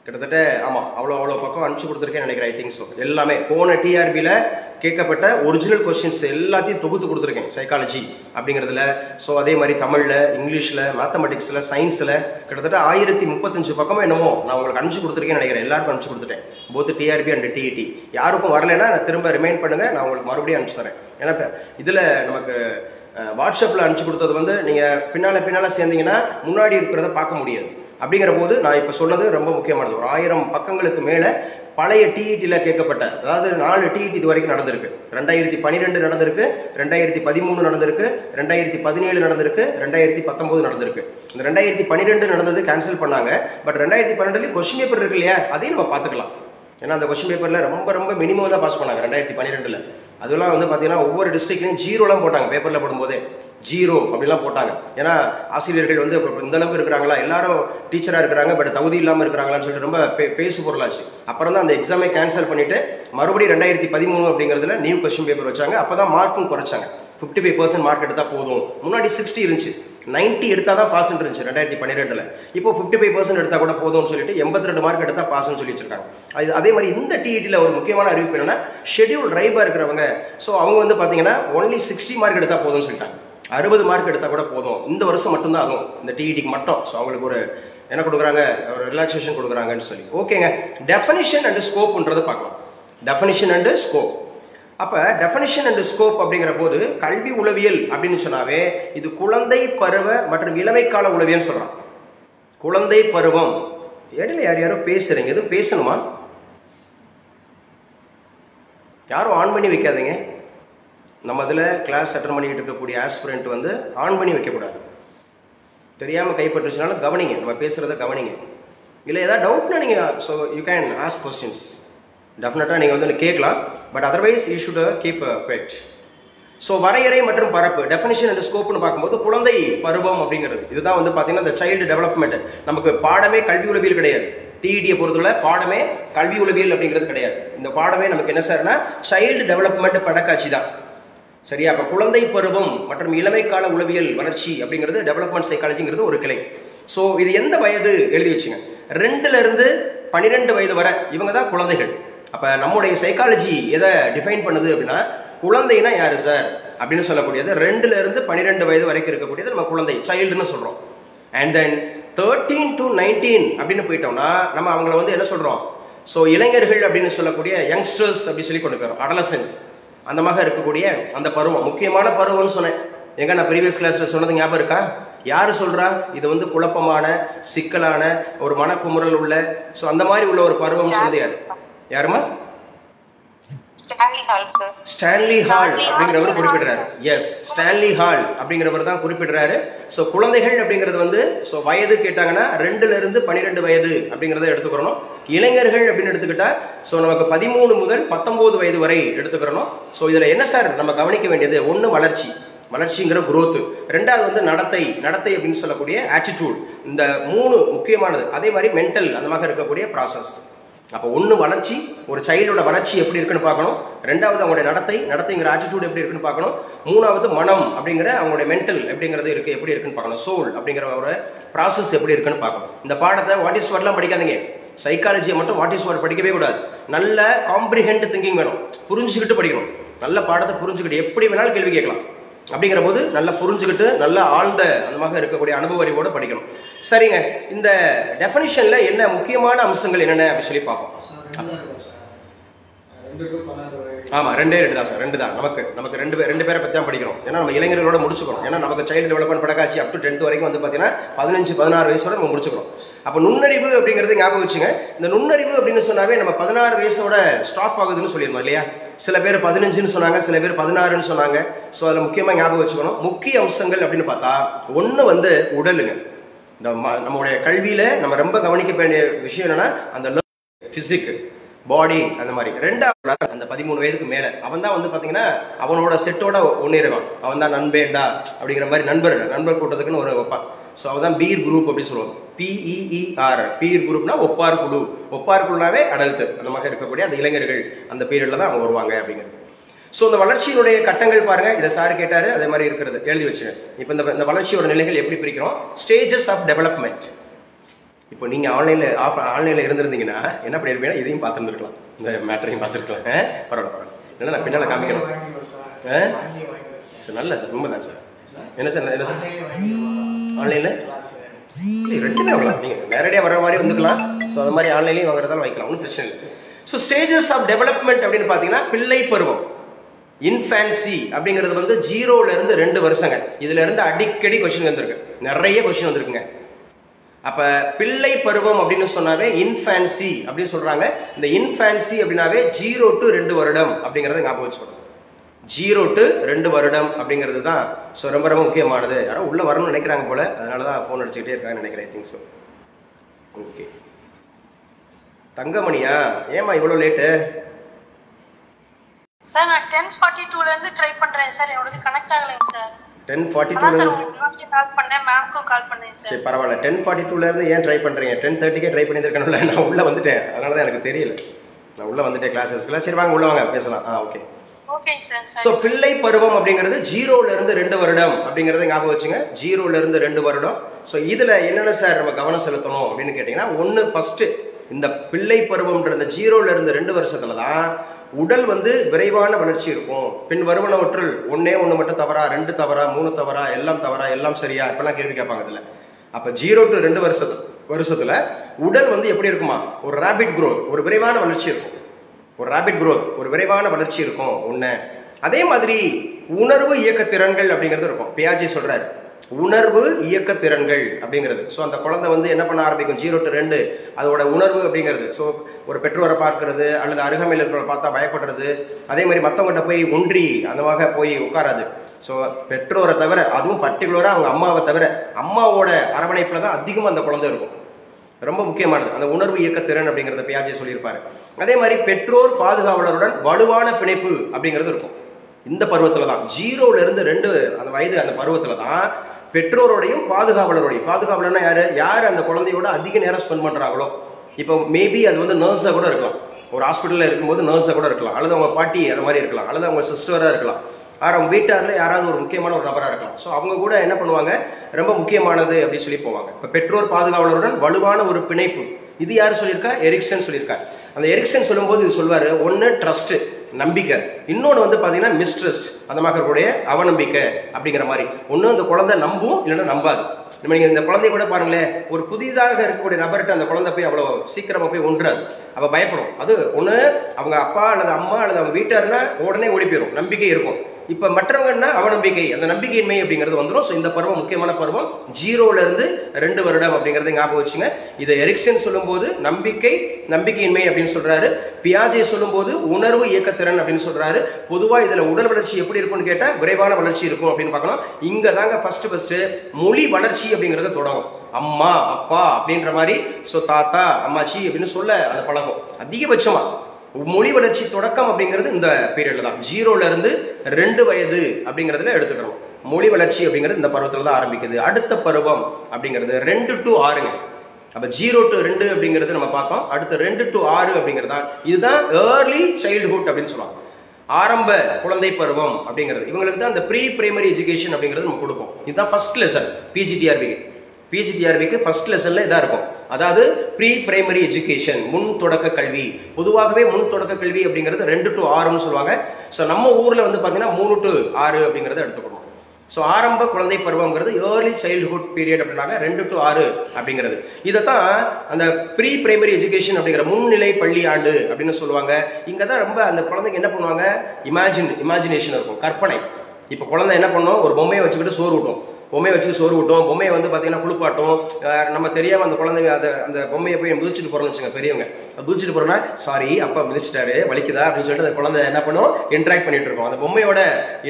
கிட்டத்தட்ட ஆமாம் அவ்வளோ பக்கம் அனுப்பிச்சு கொடுத்துருக்கேன் நினைக்கிறேன். I think so. எல்லாமே போன டிஆர்பியில் கேட்கப்பட்ட ஒரிஜினல் கொஸ்டின்ஸ் எல்லாத்தையும் தொகுத்து கொடுத்துருக்கேன் சைக்காலஜி அப்படிங்கிறதுல. ஸோ அதே மாதிரி தமிழில், இங்கிலீஷில், மேத்தமெட்டிக்ஸில், சயின்ஸில் கிட்டத்தட்ட 1035 பக்கமும் என்னமோ நான் உங்களுக்கு அனுப்பிச்சு கொடுத்துருக்கேன்னு நினைக்கிறேன். எல்லாருக்கும் அனுப்பிச்சு கொடுத்துட்டேன், போத் டிஆர்பி அண்ட் டிஇடி. யாருக்கும் வரலைன்னா நான் திரும்ப ரிமைண்ட் பண்ணுங்கள், நான் உங்களுக்கு மறுபடியும் அனுப்பிச்சு தரேன். ஏன்னா இதில் நமக்கு வாட்ஸ்அப்பில் அனுப்பிச்சு கொடுத்தது வந்து நீங்கள் பின்னால் சேர்ந்தீங்கன்னா முன்னாடி இருக்கிறத பார்க்க முடியாது. அப்படிங்கிற போது நான் இப்போ சொன்னது ரொம்ப முக்கியமானது. ஒரு 1000 பக்கங்களுக்கு மேலே பழைய டிஇடியில் கேட்கப்பட்ட, அதாவது 4 டிஇடி இது வரைக்கும் நடந்திருக்கு. 2012 நடந்திருக்கு, 2013 நடந்திருக்கு, 2017 நடந்திருக்கு, 2019 நடந்திருக்கு. இந்த 2012 நடந்தது கேன்சல் பண்ணாங்க. பட் 2012 கொஸ்டின் பேப்பர் இருக்கு இல்லையா, அதையும் நம்ம பார்த்துக்கலாம். ஏன்னா அந்த கொஸ்டின் பேப்பரில் ரொம்ப மினிமம் தான் பாஸ் பண்ணாங்க 2012. அதெல்லாம் வந்து பார்த்தீங்கன்னா ஒவ்வொரு டிஸ்ட்ரிக்ட்லையும் 0லாம் போட்டாங்க. பேப்பரில் போடும்போதே 0 அப்படிலாம் போட்டாங்க. ஏன்னா ஆசிரியர்கள் வந்து இந்த அளவுக்கு இருக்கிறாங்களா, எல்லாரும் டீச்சராக இருக்கிறாங்க பட் தகுதி இல்லாமல் இருக்கிறாங்களான்னு சொல்லிட்டு ரொம்ப பேசு பொருளாச்சு. அப்புறம் தான் அந்த எக்ஸாமை கேன்சல் பண்ணிவிட்டு மறுபடியும் 2013 அப்படிங்கிறதுல நியூ கொஸ்டின் பேப்பர் வச்சாங்க. அப்போ தான் மார்க்கும் குறைச்சாங்க. 55% மார்க் எடுத்தால் போதும். முன்னாடி 60 இருந்துச்சு, 90 எடுத்தால் தான் பாஸ் இருந்துச்சு 2012. இப்போ 55% எடுத்தால் கூட போதும்னு சொல்லிட்டு 82 மார்க் எடுத்தால் பாஸ்ன்னு சொல்லி வச்சிருக்காங்க. அதே மாதிரி இந்த டிஇடியில் ஒரு முக்கியமான அறிவிப்பு என்னன்னா, ஷெட்யூல் ரைபாக இருக்கிறவங்க, ஸோ அவங்க வந்து பார்த்தீங்கன்னா ஒன்லி 60 மார்க் எடுத்தால் போதும்னு சொல்லிட்டாங்க. 60 மார்க் எடுத்தால் கூட போதும், இந்த வருஷம் மட்டும்தான் ஆகும் இந்த டிஇடிக்கு மட்டும். ஸோ அவங்களுக்கு ஒரு என்ன கொடுக்குறாங்க, ஒரு ரிலாக்ஸேஷன் கொடுக்குறாங்கன்னு சொல்லி. ஓகேங்க, டெஃபினிஷன் அண்ட் ஸ்கோப்ன்றதை பார்க்கலாம். Definition and scope. அப்போ டெஃபினிஷன் அண்ட் ஸ்கோப் அப்படிங்கிற போது கல்வி உளவியல் அப்படின்னு சொன்னாவே இது குழந்தை பருவ மற்றும் இளமை கால உளவியல் சொல்கிறான். குழந்தை பருவம். இடையில யாரோ பேசுகிறீங்க, எதுவும் பேசணுமா? யாரும் ஆன் பண்ணி வைக்காதீங்க. நம்ம அதில் கிளாஸ் அட்டன் பண்ணிக்கிட்டு இருக்கக்கூடிய ஆஸ்பிரண்ட் வந்து ஆன் பண்ணி வைக்கக்கூடாது. தெரியாமல் கைப்பற்றுச்சுனாலும் கவனிங்க, நம்ம பேசுகிறத கவனிங்க. இல்லை ஏதாவது டவுட்னா நீங்கள் so you can ask questions. டெஃபினட்டாக நீங்கள் வந்து கேட்கலாம். But otherwise you should keep quiet. So வரையறை மற்றும் பரப்பு, டெஃபினிஷன் அண்ட் ஸ்கோப்னு பார்க்கும்போது குழந்தை பருவம் அப்படிங்கிறது இதுதான் வந்து பார்த்தீங்கன்னா இந்த சைல்டு டெவலப்மெண்ட். நமக்கு பாடமே கல்வி உளவியல் கிடையாது. டிஇடியை பொறுத்தவரை பாடமே கல்வி உளவியல் அப்படிங்கிறது கிடையாது. இந்த பாடமே நமக்கு என்ன சார்னா சைல்டு டெவலப்மெண்ட் படக்காட்சி தான். சரியா? அப்போ குழந்தை பருவம் மற்றும் இளமை கால உளவியல் வளர்ச்சி அப்படிங்கிறது டெவலப்மெண்ட் சைக்காலஜிங்கிறது ஒரு கிளை. ஸோ இது எந்த வயது எழுதி வச்சுங்க, 2லேருந்து 12 வயது வரை இவங்க தான் குழந்தைகள். அப்போ நம்முடைய சைக்காலஜி எதை டிஃபைன் பண்ணுது அப்படின்னா, குழந்தைனா யாரு சார் அப்படின்னு சொல்லக்கூடியது 2லேருந்து 12 வயது வரைக்கும் இருக்கக்கூடியது நம்ம குழந்தை, சைல்டுன்னு சொல்கிறோம். அண்ட் தென் 13 to 19 அப்படின்னு போயிட்டோம்னா நம்ம அவங்கள வந்து என்ன சொல்கிறோம், ஸோ இளைஞர்கள் அப்படின்னு சொல்லக்கூடிய யங்ஸ்டர்ஸ் அப்படி சொல்லி கொண்டு போயிடும். அடலசன்ஸ் அந்த மாதிரி இருக்கக்கூடிய அந்த பருவம் முக்கியமான பருவம்னு சொன்னேன். எங்க நான் ப்ரீவியஸ் கிளாஸில் சொன்னது ஞாபகம் இருக்கா? யார் சொல்கிறா? இது வந்து குழப்பமான சிக்கலான ஒரு மனக்குமுறல் உள்ள, ஸோ அந்த மாதிரி உள்ள ஒரு பருவம் சொன்னது யார்? யாருமா? ஸ்டான்லி ஹால் அப்படிங்கிறவர் குறிப்பிடுறாரு. எஸ், ஸ்டான்லி ஹால் அப்படிங்கிறவர் தான் குறிப்பிடுறாரு. ஸோ குழந்தைகள் அப்படிங்கிறது வந்து ஸோ வயது கேட்டாங்கன்னா 2லேருந்து 12 வயது அப்படிங்கிறத எடுத்துக்கிறோம். இளைஞர்கள் அப்படின்னு எடுத்துக்கிட்டா ஸோ நமக்கு 13 முதல் 19 வயது வரை எடுத்துக்கிறோம். ஸோ இதில் என்ன சார் நம்ம கவனிக்க வேண்டியது, ஒன்று வளர்ச்சிங்கிற குரோத், 2வது வந்து நடத்தை அப்படின்னு சொல்லக்கூடிய ஆட்டிடியூட். இந்த 3 முக்கியமானது. அதே மாதிரி மென்டல் அந்த மாதிரி இருக்கக்கூடிய ப்ராசஸ். அப்போ ஒன்று வளர்ச்சி, ஒரு சைல்டோட வளர்ச்சி எப்படி இருக்குன்னு பார்க்கணும். 2வது அவங்களுடைய நடத்தைங்கிற ஆட்டிடியூட் எப்படி இருக்குன்னு பார்க்கணும். 3வது மனம் அப்படிங்கிற அவங்களுடைய மென்டல் எப்படிங்கிறது எப்படி இருக்குன்னு பார்க்கணும். சோல் அப்படிங்கிற ஒரு ப்ராசஸ் எப்படி இருக்குன்னு பார்க்கணும். இந்த பாடத்தை வாட் இஸ் வாட்லாம் படிக்காதீங்க. சைக்காலஜியை மட்டும் வாட் இஸ் வாட் படிக்கவே கூடாது. நல்ல காம்ப்ரிஹெண்ட் திங்கிங் வேணும், புரிஞ்சுக்கிட்டு படிக்கணும். நல்ல பாடத்தை புரிஞ்சுக்கிட்டு எப்படி வேணாலும் கேள்வி கேட்கலாம். அப்படிங்கிற போது நல்லா புரிஞ்சுக்கிட்டு நல்லா ஆழ்ந்த அந்த மாதிரி இருக்கக்கூடிய அனுபவ அறிவோடு படிக்கணும். சரிங்க, இந்த டெஃபினிஷன்ல என்ன முக்கியமான அம்சங்கள் என்னென்ன அப்படி சொல்லி பார்ப்போம். ஆமா, 2 தான் சார், 2 தான். நமக்கு ரெண்டு பேரை பற்றி தான் படிக்கிறோம். ஏன்னா நம்ம இளைஞர்களோட முடிச்சுக்கிறோம். ஏன்னா நமக்கு சைல்டு டெவலப்மெண்ட் படக்காட்சி அப் டு 10th வரைக்கும் வந்து பார்த்தீங்கன்னா 15-16 வயசோட நம்ம முடிச்சுக்கிறோம். அப்போ நுண்ணறிவு அப்படிங்கிறது ஞாபகம் வச்சுங்க. இந்த நுண்ணறிவு அப்படின்னு சொன்னாவே நம்ம 16 வயசோட ஸ்டாப் ஆகுதுன்னு சொல்லியிருந்தோம் இல்லையா? சில பேர் 15ன்னு சொன்னாங்க, சில பேர் 16ன்னு சொன்னாங்க. ஸோ அதில் முக்கியமாக ஞாபகம் வச்சுக்கணும். முக்கிய அம்சங்கள் அப்படின்னு பார்த்தா ஒன்று வந்து உடலுங்க. இந்த நம்மளுடைய கல்வியில் நம்ம ரொம்ப கவனிக்க வேண்டிய விஷயம் என்னன்னா அந்த பிசிக் பாடி அந்த மாதிரி. 2வது அந்த 13 வயதுக்கு மேலே அவன் தான் வந்து பார்த்தீங்கன்னா அவனோட செட்டோட ஒன்றிருவான். அவன் தான் நண்பேண்டா அப்படிங்கிற மாதிரி நண்பர் கூட்டத்துக்குன்னு ஒரு வைப்பான். ஸோ அவன் தான் பீர் குரூப் அப்படின்னு சொல்லுவாங்க. PEER பீர் குரூப்னா ஒப்பார் குழுனாவே அடல்ட் அந்த மாதிரி இருக்கக்கூடிய அந்த இளைஞர்கள் அந்த பீரியட்ல தான் அவங்க வருவாங்க அப்படிங்கிறது. ஸோ இந்த வளர்ச்சியினுடைய கட்டங்கள் பாருங்க, இதை சார் கேட்டாரு, அதே மாதிரி இருக்கிறது எழுதி வச்சுங்க. இப்போ இந்த வளர்ச்சியோட நிலைகள் எப்படி பிரிக்கிறோம்? Stages of development. இப்போ நீங்கள் ஆன்லைனில் இருந்திருந்தீங்கன்னா என்ன பண்ணியிருப்பீங்கன்னா இதையும் பார்த்துருந்துருக்கலாம், இந்த மேட்டரையும் பார்த்துருக்கலாம். பரவாயில்ல என்ன நான் பின்னால் காமிக்கணும். சார் நல்ல சார், ரொம்ப தான் சார். என்ன சார் ஆன்லைனில் 2மே வாங்கலாம். நீங்கள் நேரடியாக வர மாதிரி வந்துக்கலாம். ஸோ அது மாதிரி ஆன்லைன்லையும் வாங்குறதாலும் வைக்கலாம், ஒன்றும் பிரச்சனை இல்லை. ஸோ ஸ்டேஜஸ் ஆஃப் டெவலப்மெண்ட் அப்படின்னு பார்த்தீங்கன்னா பிள்ளை பருவம், இன்ஃபேன்சி அப்படிங்கிறது வந்து 0லேருந்து 2 வருஷங்க. இதுல இருந்து அடிக்கடி கொஸ்டின் வந்திருக்கு, நிறைய கொஸ்டின் வந்திருக்குங்க. அப்ப பிள்ளை பருவம் அப்படின்னு சொன்னாவே இன்ஃபான்சி அப்படின்னு சொல்றாங்க. இந்த இன்ஃபான்சி அப்படின்னாவே 0 to 2 வருடம் அப்படிங்கறத ஞாபகம் வச்சுக்கணும். 0 to 2 வருடம் அப்படிங்கிறது தான் ரொம்ப ரொம்ப முக்கியமானது. யாரோ உள்ள வரணும்னு நினைக்கிறாங்க போல, அதனாலதான் போன் அடிச்சுக்கிட்டே இருக்காங்கன்னு நினைக்கிறேன். I think so. ஓகே, தங்கமணியா, ஏமா இவ்வளவு லேட்டு? சார் நான் 10:42 ல இருந்து ட்ரை பண்றேன் சார், என்னோடது கனெக்ட் ஆகலைங்க சார். 10:42 சார் உங்களுக்கு கால் பண்ணேன், மேம்க்கு கால் பண்ணேன் சார். சரி பரவாயில்ல. 10:42 ல இருந்து ஏன் ட்ரை பண்றீங்க? 10:30க்கே ட்ரை பண்ணியிருக்கணும்ல. நான் உள்ள வந்துட்டேன், அதனால தான் எனக்கு தெரியல. நான் உள்ள வந்துட்டேன் கிளாஸஸ்க்குள்ள. சரி வாங்க உள்ள வாங்க பேசலாம். ஓகே ஓகேங்க சார். ஸோ பிள்ளை பருவம் அப்படிங்கிறது 0ல இருந்து 2 வருடம் அப்படிங்கறத ஞாபகம் வச்சுங்க. 0ல இருந்து 2 வருடம். ஸோ இதுல என்னென்ன சார் நம்ம கவனம் செலுத்தணும் அப்படின்னு கேட்டீங்கன்னா, ஒன்று ஃபர்ஸ்ட் இந்த பிள்ளை பருவம்ன்ற இந்த 0ல இருந்து 2 வருஷத்துல தான் உடல் வந்து விரைவான வளர்ச்சி இருக்கும். பின் வருவனவற்றில் ஒன்னே ஒன்று மட்டும் தவறா, 2 தவறா, 3 தவறா, எல்லாம் தவறா, எல்லாம் சரியா, இப்பெல்லாம் கேள்வி கேட்பாங்க இதுல. அப்ப 0 to 2 வருஷத்துல உடல் வந்து எப்படி இருக்குமா, ஒரு ரேபிட் growth, ஒரு விரைவான வளர்ச்சி இருக்கும். ஒரு ரேபிட் growth, ஒரு விரைவான வளர்ச்சி இருக்கும் ஒண்ணு. அதே மாதிரி உணர்வு இயக்க திறன்கள் அப்படிங்கிறது இருக்கும். பியாஜே சொல்றாரு உணர்வு இயக்க திறன்கள் அப்படிங்கிறது. ஸோ அந்த குழந்தை வந்து என்ன பண்ண ஆரம்பிக்கும் 0 to 2, அதோட உணர்வு அப்படிங்கிறது. ஸோ ஒரு பெற்றோரை பார்க்கறது அல்லது அருகாமையில் இருக்கிறவரை பார்த்தா பயப்படுறது, அதே மாதிரி மற்றவங்கள்ட்ட போய் ஒன்றி அந்த மாதிரி போய் உட்காராது. ஸோ பெற்றோரை தவிர, அதுவும் பர்டிகுலராக அவங்க அம்மாவை தவிர, அம்மாவோட அரவணைப்பில் தான் அதிகமாக அந்த குழந்தை இருக்கும். ரொம்ப முக்கியமானது அந்த உணர்வு இயக்க திறன் அப்படிங்கிறத பியாஜே சொல்லியிருப்பாரு. அதே மாதிரி பெற்றோர் பாதுகாவலருடன் வலுவான பிணைப்பு அப்படிங்கிறது இருக்கும். இந்த பருவத்துல தான் 0ல இருந்து 2 அந்த வயது, அந்த பருவத்துல தான் பெற்றோரோடையும் பாதுகாவலரோடையும், பாதுகாவலர்னா யாரு, யார் அந்த குழந்தையோட அதிக நேரம் ஸ்பெண்ட் பண்றாங்களோ. இப்போ மேபி அது வந்து நர்ஸா கூட இருக்கலாம், ஒரு ஹாஸ்பிட்டல்ல இருக்கும்போது நர்ஸா கூட இருக்கலாம், அல்லது அவங்க பாட்டி அந்த மாதிரி இருக்கலாம், அல்லது அவங்க சிஸ்டரா இருக்கலாம், அவங்க வீட்டார்ல யாராவது ஒரு முக்கியமான ஒரு நபரா இருக்கலாம். ஸோ அவங்க கூட என்ன பண்ணுவாங்க, ரொம்ப முக்கியமானது அப்படின்னு சொல்லி போவாங்க. இப்போ பெற்றோர் பாதுகாவலருடன் வலுவான ஒரு பிணைப்பு, இது யார் சொல்லியிருக்கா, எரிக்சன் சொல்லியிருக்காரு. அந்த எரிக்சன் சொல்லும்போது இது சொல்வாரு, ஒன்னு ட்ரஸ்ட் நம்பிக்கை, இன்னொன்று வந்து பார்த்தீங்கன்னா மிஸ்ட்ரஸ்ட், அந்த மாதிரி இருக்கக்கூடிய அவநம்பிக்கை அப்படிங்கிற மாதிரி. ஒன்று அந்த குழந்தை நம்பும், இல்லைன்னா நம்பாது. நம்ம நீங்கள் இந்த குழந்தைய கூட பாருங்களேன், ஒரு புதிதாக இருக்கக்கூடிய நபர்கிட்ட அந்த குழந்தை போய் அவ்வளோ சீக்கிரமா போய் ஒன்றாது, அவள் பயப்படும். அது ஒன்று அவங்க அப்பா அல்லது அம்மா அல்லது அவங்க வீட்டார்னா உடனே ஓடி போயிடும், நம்பிக்கை இருக்கும். இப்போ மற்றவங்கன்னா அவநம்பிக்கை, அந்த நம்பிக்கையின்மை அப்படிங்கிறது வந்துடும். ஸோ இந்த பருவம் முக்கியமான பருவம், 0ல இருந்து 2 வருடம் அப்படிங்கிறத ஞாபகம் வச்சுங்க. இதை எரிக்சன் சொல்லும்போது நம்பிக்கையின்மை அப்படின்னு சொல்றாரு. பியாஜே சொல்லும்போது உணர்வு இயக்கத்திறன் அப்படின்னு சொல்றாரு. பொதுவாக இதுல உடல் வளர்ச்சி எப்படி இருக்கும்னு கேட்டால் விரைவான வளர்ச்சி இருக்கும் அப்படின்னு பார்க்கலாம். இங்க தாங்க ஃபர்ஸ்ட் மொழி வளர்ச்சி அப்படிங்கிறத தொடங்கும். அம்மா அப்பா அப்படின்ற மாதிரி, ஸோ தாத்தா அம்மாச்சி அப்படின்னு சொல்ல அந்த பழகும். அதிகபட்சமா மொழி வளர்ச்சி தொடக்கம் அப்படிங்கிறது இந்த பீரியட்ல தான், 0ல இருந்து 2 வயது அப்படிங்கிறதுல எடுத்துக்கணும். மொழி வளர்ச்சி அப்படிங்கிறது இந்த பருவத்துல தான் ஆரம்பிக்குது. அடுத்த பருவம் அப்படிங்கிறது 2 to 6. அப்ப 0 to 2 அப்படிங்கிறது நம்ம பார்த்தோம். அடுத்து 2 to 6 அப்படிங்கிறது தான், இதுதான் ஏர்லி சைல்ட்ஹுட் அப்படின்னு சொல்லுவாங்க, ஆரம்ப குழந்தை பருவம் அப்படிங்கிறது. இவங்களுக்கு தான் இந்த ப்ரீ பிரைமரி எஜுகேஷன் அப்படிங்கிறது நம்ம கொடுப்போம். இதுதான் ஃபர்ஸ்ட் லெசன் பிஜிடிஆர்பிக்கு ஃபர்ஸ்ட் லெசன்ல இதாக இருக்கும். அதாவது ப்ரீ பிரைமரி எஜுகேஷன், முன் தொடக்க கல்வி. பொதுவாகவே முன் தொடக்க கல்வி அப்படிங்கிறது 2 to 6ன்னு சொல்லுவாங்க. ஸோ நம்ம ஊர்ல வந்து பார்த்தீங்கன்னா 3 to 6 அப்படிங்கிறத எடுத்துக்கணும். ஸோ ஆரம்ப குழந்தை பருவங்கிறது ஏர்லி சைல்ட்ஹுட் பீரியட் அப்படின்னாங்க, 2 to 6 அப்படிங்கிறது. இதைத்தான் அந்த ப்ரீ பிரைமரி எஜுகேஷன் அப்படிங்கிற முன்னிலை பள்ளி ஆண்டு அப்படின்னு சொல்லுவாங்க. இங்கே தான் ரொம்ப அந்த குழந்தைங்க என்ன பண்ணுவாங்க, இமேஜினேஷன் இருக்கும், கற்பனை. இப்போ குழந்தை என்ன பண்ணும், ஒரு பொம்மையை வச்சுக்கிட்டு சோறு ஊட்டும், பொம்மையை வந்து பார்த்தீங்கன்னா குளிப்பாட்டும். நம்ம தெரியாமல் அந்த குழந்தைங்க அந்த பொம்மையை போய் மிதிச்சுட்டு போகிறோம்னு வச்சுங்க, பெரியவங்க மிதிச்சுட்டு போகிறோன்னா சாரி அப்பா மிதிச்சிட்டாரு வலிக்குதா அப்படின்னு சொல்லிட்டு அந்த குழந்தை என்ன பண்ணும், இன்ட்ராக்ட் பண்ணிட்டு இருக்கோம், அந்த பொம்மையோட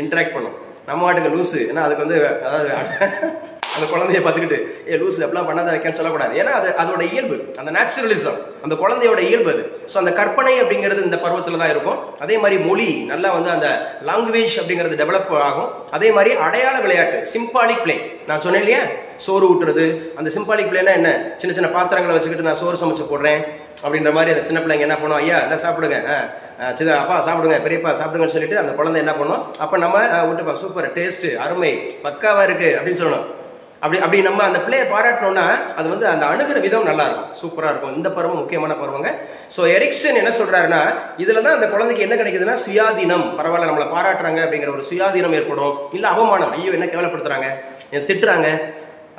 இன்ட்ராக்ட் பண்ணும். நம்ம வாட்டுக்கு லூஸு, ஏன்னா அதுக்கு வந்து அதாவது அந்த குழந்தைய பார்த்துக்கிட்டு லூஸு அப்படிலாம் பண்ணாத வைக்கன்னு சொல்லக்கூடாது. ஏன்னா அதோட இயல்பு, அந்த நேச்சுரலிசம், அந்த குழந்தையோட இயல்பு அது. ஸோ அந்த கற்பனை அப்படிங்கிறது இந்த பருவத்தில் தான் இருக்கும். அதே மாதிரி மொழி நல்லா வந்து அந்த லாங்குவேஜ் அப்படிங்கிறது டெவலப் ஆகும். அதே மாதிரி அடையாள விளையாட்டு, சிம்பாலிக் பிளே, நான் சொன்னேன் இல்லையா, சோறு ஊட்டுறது. அந்த சிம்பாலிக் பிளேனா என்ன, சின்ன சின்ன பாத்திரங்களை வச்சுக்கிட்டு நான் சோறு சமைச்சு போடுறேன் அப்படின்ற மாதிரி அந்த சின்ன பிள்ளைங்க என்ன பண்ணுவோம், ஐயா என்ன சாப்பிடுங்க, சின்ன அப்பா சாப்பிடுங்க, பெரியப்பா சாப்பிடுங்கன்னு சொல்லிட்டு அந்த குழந்தை என்ன பண்ணுவோம், அப்போ நம்ம விட்டுப்பா சூப்பர் டேஸ்ட் அருமை பக்காவா இருக்கு அப்படின்னு சொல்லணும். அப்படி நம்ம அந்த பிள்ளையை பாராட்டணும்னா அது வந்து அந்த அணுகிற விதம் நல்லா இருக்கும், சூப்பரா இருக்கும். இந்த பருவம் முக்கியமான பருவங்க. ஸோ எரிக்சன் என்ன சொல்றாருன்னா, இதுல தான் அந்த குழந்தைக்கு என்ன கிடைக்குதுன்னா சுயாதீனம், பரவாயில்ல நம்மளை பாராட்டுறாங்க அப்படிங்கிற ஒரு சுயாதீனம் ஏற்படும். இல்ல அவமானம், ஐயோ என்ன கேவலப்படுத்துறாங்க, திட்டுறாங்க,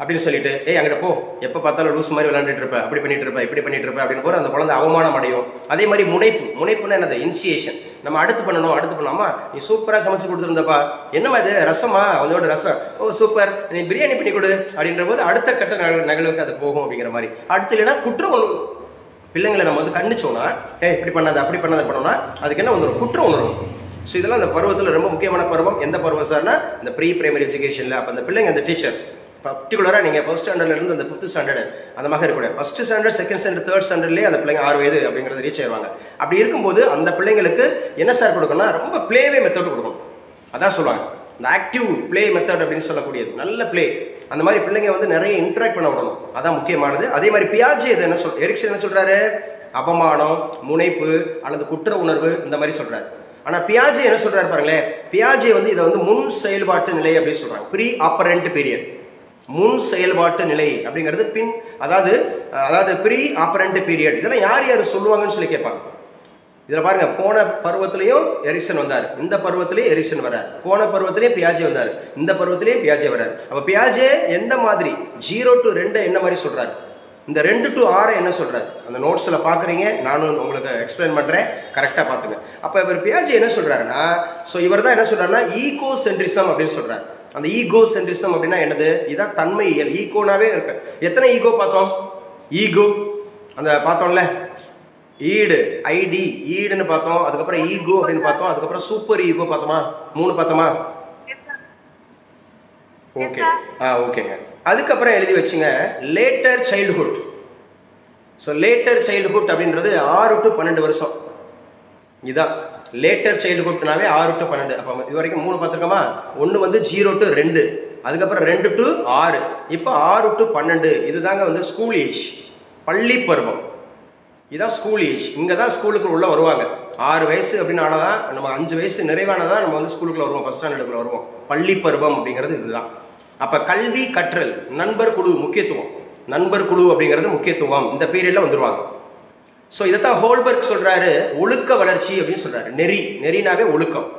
அப்படின்னு சொல்லிட்டு ஏய் அங்கிட்ட போ, எப்போ பார்த்தாலும் லூஸ் மாதிரி விளையாண்டுட்டு இருப்ப, அப்படி பண்ணிட்டு இருப்ப, இப்படி பண்ணிட்டு இருப்ப அப்படின்னு போற அந்த குழந்தை அவமானம் அடையும். அதே மாதிரி முனைப்புன்னா என்னது? இனிஷியேஷன். நம்ம அடுத்து பண்ணாமா, நீ சூப்பராக சமைச்சு கொடுத்துருந்தப்பா, என்னம்மா இது ரசமா, அதோட ரசம், ஓ சூப்பர், நீ பிரியாணி பண்ணி கொடு அப்படின்ற போது அடுத்த கட்ட நகலுக்கு அது போகும் அப்படிங்கிற மாதிரி. அடுத்து இல்லைன்னா குற்ற உணர்வு. பிள்ளைங்களை நம்ம வந்து கண்டிச்சோம்னா இப்படி பண்ணாது அப்படி பண்ணாத பண்ணோம்னா அதுக்கு என்ன வந்துடும்? குற்ற உணர்வு. ஸோ இதெல்லாம் அந்த பருவத்தில் ரொம்ப முக்கியமான பருவம். எந்த பருவம் சார்னா இந்த ப்ரீ பிரைமரி எஜுகேஷனில். அப்போ அந்த பிள்ளைங்க அந்த டீச்சர் பர்டிகுலராக நீங்கள் ஃபர்ஸ்ட் ஸ்டாண்டர்ட்லேருந்து அந்த 5th ஸ்டாண்டர்டு அந்த மாதிரி இருக்கக்கூடாது. First standard, second standard, third ஸ்டாண்டர்ட்லேயே அந்த பிள்ளைங்க 6 வயது அப்படிங்கிறது ரீச் ஆயிடுவாங்க. அப்படி இருக்கும்போது அந்த பிள்ளைங்களுக்கு என்ன சார் கொடுக்கணும்னா ரொம்ப பிளேவே மெத்தட் கொடுக்கணும். அதான் சொல்லுவாங்க இந்த ஆக்டிவ் பிளே மெத்தட் அப்படின்னு சொல்லக்கூடியது. நல்ல பிளே, அந்த மாதிரி பிள்ளைங்க வந்து நிறைய இன்டராக்ட் பண்ண விடணும். அதான் முக்கியமானது. அதே மாதிரி பியாஜே இது என்ன எரிக்சன் என்ன சொல்றாரு? அவமானம், முனைப்பு அல்லது குற்ற உணர்வு இந்த மாதிரி சொல்றாரு. ஆனா பியாஜே என்ன சொல்றாரு பாருங்களேன். பியாஜே வந்து இதை வந்து முன் செயல்பாட்டு நிலை அப்படின்னு சொல்றாங்க. ப்ரீ ஆப்பரண்ட் பீரியட், முன் செயல்பாட்டு நிலை அப்படிங்கிறது அதாவது ப்ரீ ஆப்பரண்ட் பீரியட். இதெல்லாம் யார் சொல்லுவாங்கன்னு சொல்லி கேட்பாங்க. இதில் பாருங்க, போன பருவத்திலையும் எரிக்சன் வந்தார், இந்த பருவத்திலையும் எரிக்சன் வர்றார், போன பருவத்திலையும் பியாஜே வந்தார், இந்த பருவத்திலையும் பியாஜே வர்றார். அப்போ பியாஜே எந்த மாதிரி 0 to 2 என்ன மாதிரி சொல்றாரு, இந்த 2 to 6 என்ன சொல்றாரு, அந்த நோட்ஸில் பார்க்குறீங்க, நானும் உங்களுக்கு எக்ஸ்பிளைன் பண்ணுறேன், கரெக்டாக பார்த்துங்க. அப்போ இவர் பியாஜே என்ன சொல்றாருன்னா, ஸோ இவர் தான் என்ன சொல்றாருன்னா ஈகோ சென்ட்ரிசம் அப்படின்னு சொல்றாரு. அந்த ஈகோ சென்ட்ரிசம் அப்படின்னா என்னது? இதான் தன்மையியல். ஈகோனாவே இருக்கு. எத்தனை ஈகோ பார்த்தோம்? ஈகோ அந்த பார்த்தோம்ல, ஈடு, ஐடி, ஈடுன்னு பார்த்தோம். அதுக்கப்புறம் ஈகோ அப்படின்னு பார்த்தோம். அதுக்கப்புறம் சூப்பர் ஈகோ பார்த்தோமா? 3 பார்த்தோமா? ஓகே, ஓகேங்க. அதுக்கப்புறம் எழுதி வச்சுங்க later childhood. So later childhood அப்படின்றது 6 to 12 வருஷம். இதுதான் லேட்டர் சைல்டுஹுட்னாவே 6 to 12. அப்போ இது வரைக்கும் 3 பார்த்துருக்கோமா? ஒன்று வந்து 0 to 2, அதுக்கப்புறம் 2 to 6, இப்போ 6 to 12. இதுதாங்க வந்து ஸ்கூல் ஏஜ், பள்ளி பருவம். இதான் ஸ்கூல் ஏஜ். இங்கே தான் ஸ்கூலுக்கு உள்ள வருவாங்க. 6 வயசு அப்படின்னு ஆனதான், நம்ம 5 வயசு நிறைவானதான் நம்ம வந்து ஸ்கூலுக்குள்ள வருவோம், ஃபர்ஸ்ட் ஸ்டாண்டர்டுக்குள்ள வருவோம். பள்ளி பருவம் அப்படிங்கிறது இதுதான். அப்போ கல்வி கற்றல், நண்பர் குழு முக்கியத்துவம், நண்பர் குழு அப்படிங்கிறது முக்கியத்துவம் இந்த பீரியட்ல வந்துருவாங்க. ஸோ இதைத்தான் ஹோல்பர்க் சொல்றாரு ஒழுக்க வளர்ச்சி அப்படின்னு சொல்றாரு. நெறினாவே ஒழுக்கம்,